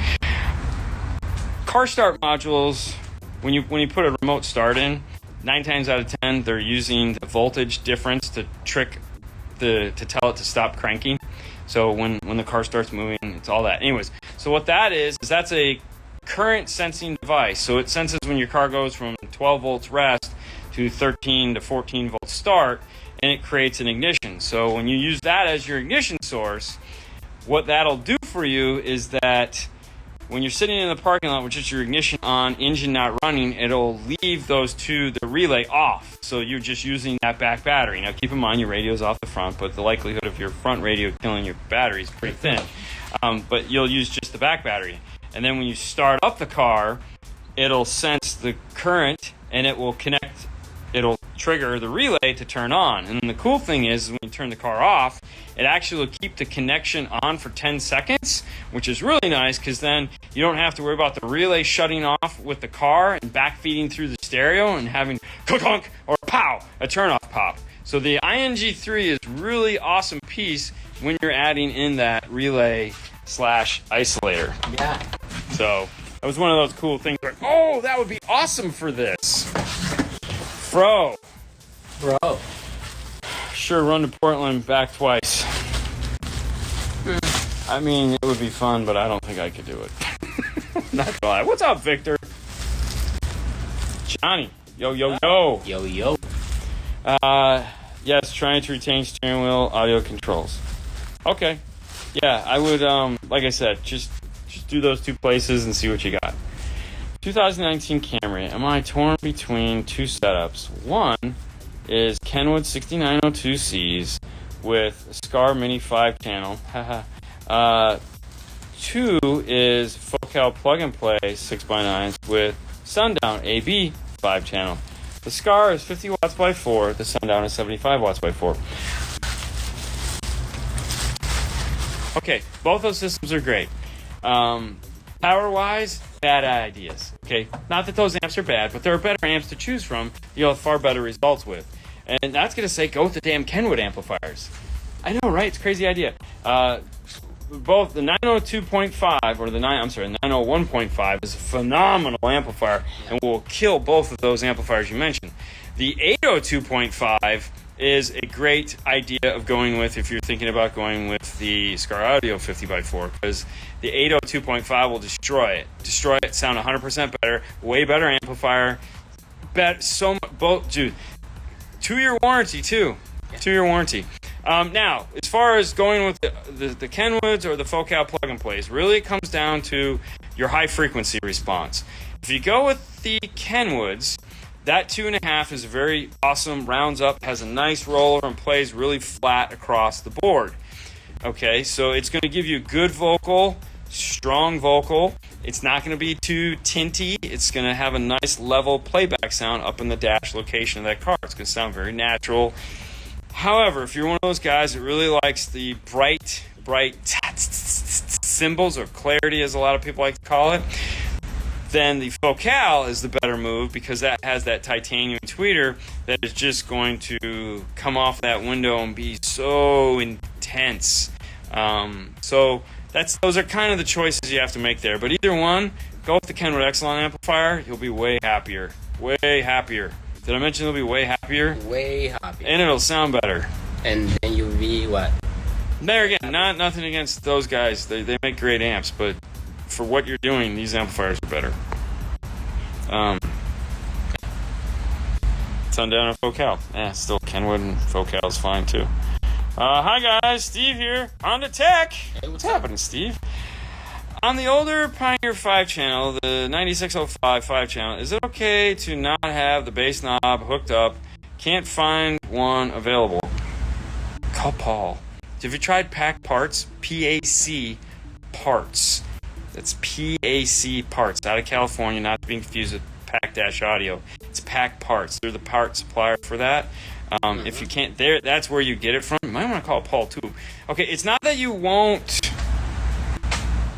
car start modules, when you put a remote start in, 9 times out of 10, they're using the voltage difference to trick to tell it to stop cranking. So when the car starts moving, it's all that. Anyways, so what that is that's a current sensing device. So it senses when your car goes from 12 volts rest to 13 to 14 volt start, and it creates an ignition. So when you use that as your ignition source, what that'll do for you is that when you're sitting in the parking lot with just your ignition on, engine not running, it'll leave the relay off. So you're just using that back battery. Now keep in mind your radio's off the front, but the likelihood of your front radio killing your battery is pretty thin. But you'll use just the back battery. And then when you start up the car, it'll sense the current and it'll trigger the relay to turn on. And the cool thing is when you turn the car off, it actually will keep the connection on for 10 seconds, which is really nice because then you don't have to worry about the relay shutting off with the car and backfeeding through the stereo and having clunk or pow, a turn-off pop. So the ING3 is really awesome piece when you're adding in that relay / isolator. Yeah. So that was one of those cool things where, oh, that would be awesome for this. Bro. sure run to Portland back twice. I mean, it would be fun, but I don't think I could do it. Not gonna lie. What's up, Victor? Johnny. Yo. Yo. Yes, trying to retain steering wheel audio controls. Okay. Yeah, I would, like I said, just do those two places and see what you got. 2019 Camry. Am I torn between two setups? One is Kenwood 6902Cs with Scar Mini 5-channel. Two is Focal plug-and-play 6x9s with Sundown AB 5-channel. The Scar is 50 watts by 4. The Sundown is 75 watts by 4. Okay, both those systems are great. Power-wise, bad ideas. Okay, not that those amps are bad, but there are better amps to choose from. You'll have far better results with. And that's going to say go with the damn Kenwood amplifiers. I know, right? It's a crazy idea. Both the 902.5 or the 901.5 is a phenomenal amplifier and will kill both of those amplifiers you mentioned. The 802.5 is a great idea of going with if you're thinking about going with the Scar Audio 50x4, because the 802.5 will destroy it, sound 100% better, way better amplifier, so much, both, dude, 2-year warranty too. 2-year warranty. Now, as far as going with the Kenwoods or the Focal plug-and-plays, really it comes down to your high-frequency response. If you go with the Kenwoods, that 2.5 is very awesome, rounds up, has a nice roller, and plays really flat across the board. Okay, so it's going to give you good vocal, strong vocal. It's not going to be too tinty. It's going to have a nice level playback sound up in the dash location of that car. It's going to sound very natural. However, if you're one of those guys that really likes the bright cymbals, or clarity as a lot of people like to call it, then the Focal is the better move, because that has that titanium tweeter that is just going to come off that window and be so intense. So those are kind of the choices you have to make there. But either one, go with the Kenwood Exelon amplifier. You'll be way happier. Way happier. Did I mention you'll be way happier? Way happier. And it'll sound better. And then you'll be what? There again, nothing against those guys. They make great amps, but for what you're doing, these amplifiers are better. Sundown and Focal. Still Kenwood and Focal is fine too. Hi guys, Steve here on the tech. Hey, what's happening, Steve? On the older Pioneer 5-channel, the 9605 5-channel, is it okay to not have the bass knob hooked up? Can't find one available. Call Paul. Have you tried PAC Parts? PAC Parts. That's PAC Parts, out of California, not being confused with PAC-Audio. It's PAC Parts. They're the part supplier for that. If you can't, that's where you get it from. You might want to call Paul too. Okay, it's not that you won't.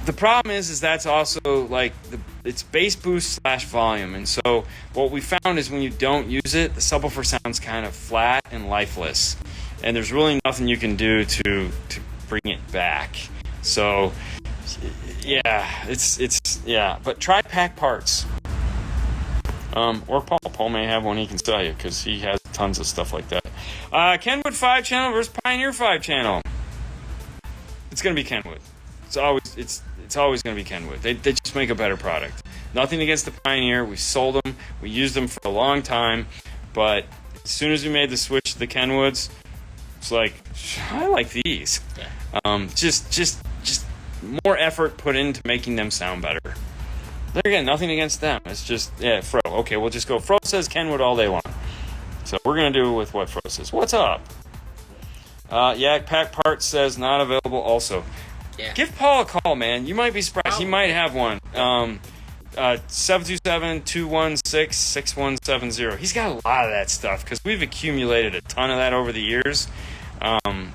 The problem is that's also like it's bass boost / volume, and so what we found is when you don't use it, the subwoofer sounds kind of flat and lifeless, and there's really nothing you can do to bring it back. So yeah, it's but try PAC Parts. Or Paul. Paul may have one he can sell you, because he has tons of stuff like that. Kenwood 5-channel versus Pioneer 5-channel. It's gonna be Kenwood. It's always going to be Kenwood. They just make a better product. Nothing against the Pioneer. We sold them. We used them for a long time. But as soon as we made the switch to the Kenwoods, it's like, I like these. Yeah. Just more effort put into making them sound better. There again, nothing against them. It's just, Fro. Okay, we'll just go. Fro says Kenwood all day long. So we're going to do with what Fro says. What's up? PAC Parts says not available also. Yeah. Give Paul a call, man. You might be surprised. He might have one. 727-216-6170. He's got a lot of that stuff, because we've accumulated a ton of that over the years.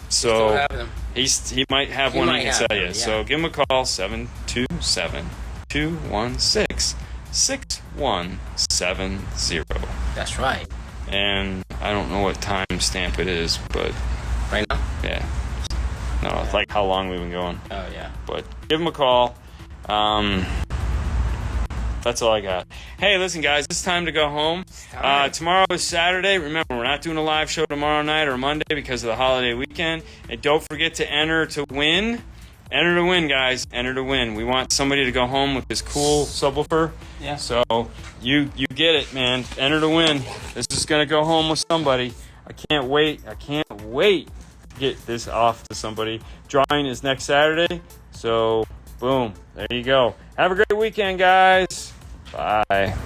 So he might have one he can sell you. Yeah. So give him a call, 727-216-6170. That's right. And I don't know what time stamp it is, but right now? Yeah. No, it's like how long we've been going. Oh, yeah. But give him a call. That's all I got. Hey, listen, guys, it's time to go home. Tomorrow is Saturday. Remember, we're not doing a live show tomorrow night or Monday because of the holiday weekend. And don't forget to enter to win. Enter to win, guys. Enter to win. We want somebody to go home with this cool subwoofer. Yeah. So you get it, man. Enter to win. This is going to go home with somebody. I can't wait. To get this off to somebody. Drawing is next Saturday. So, boom. There you go. Have a great weekend, guys. Bye.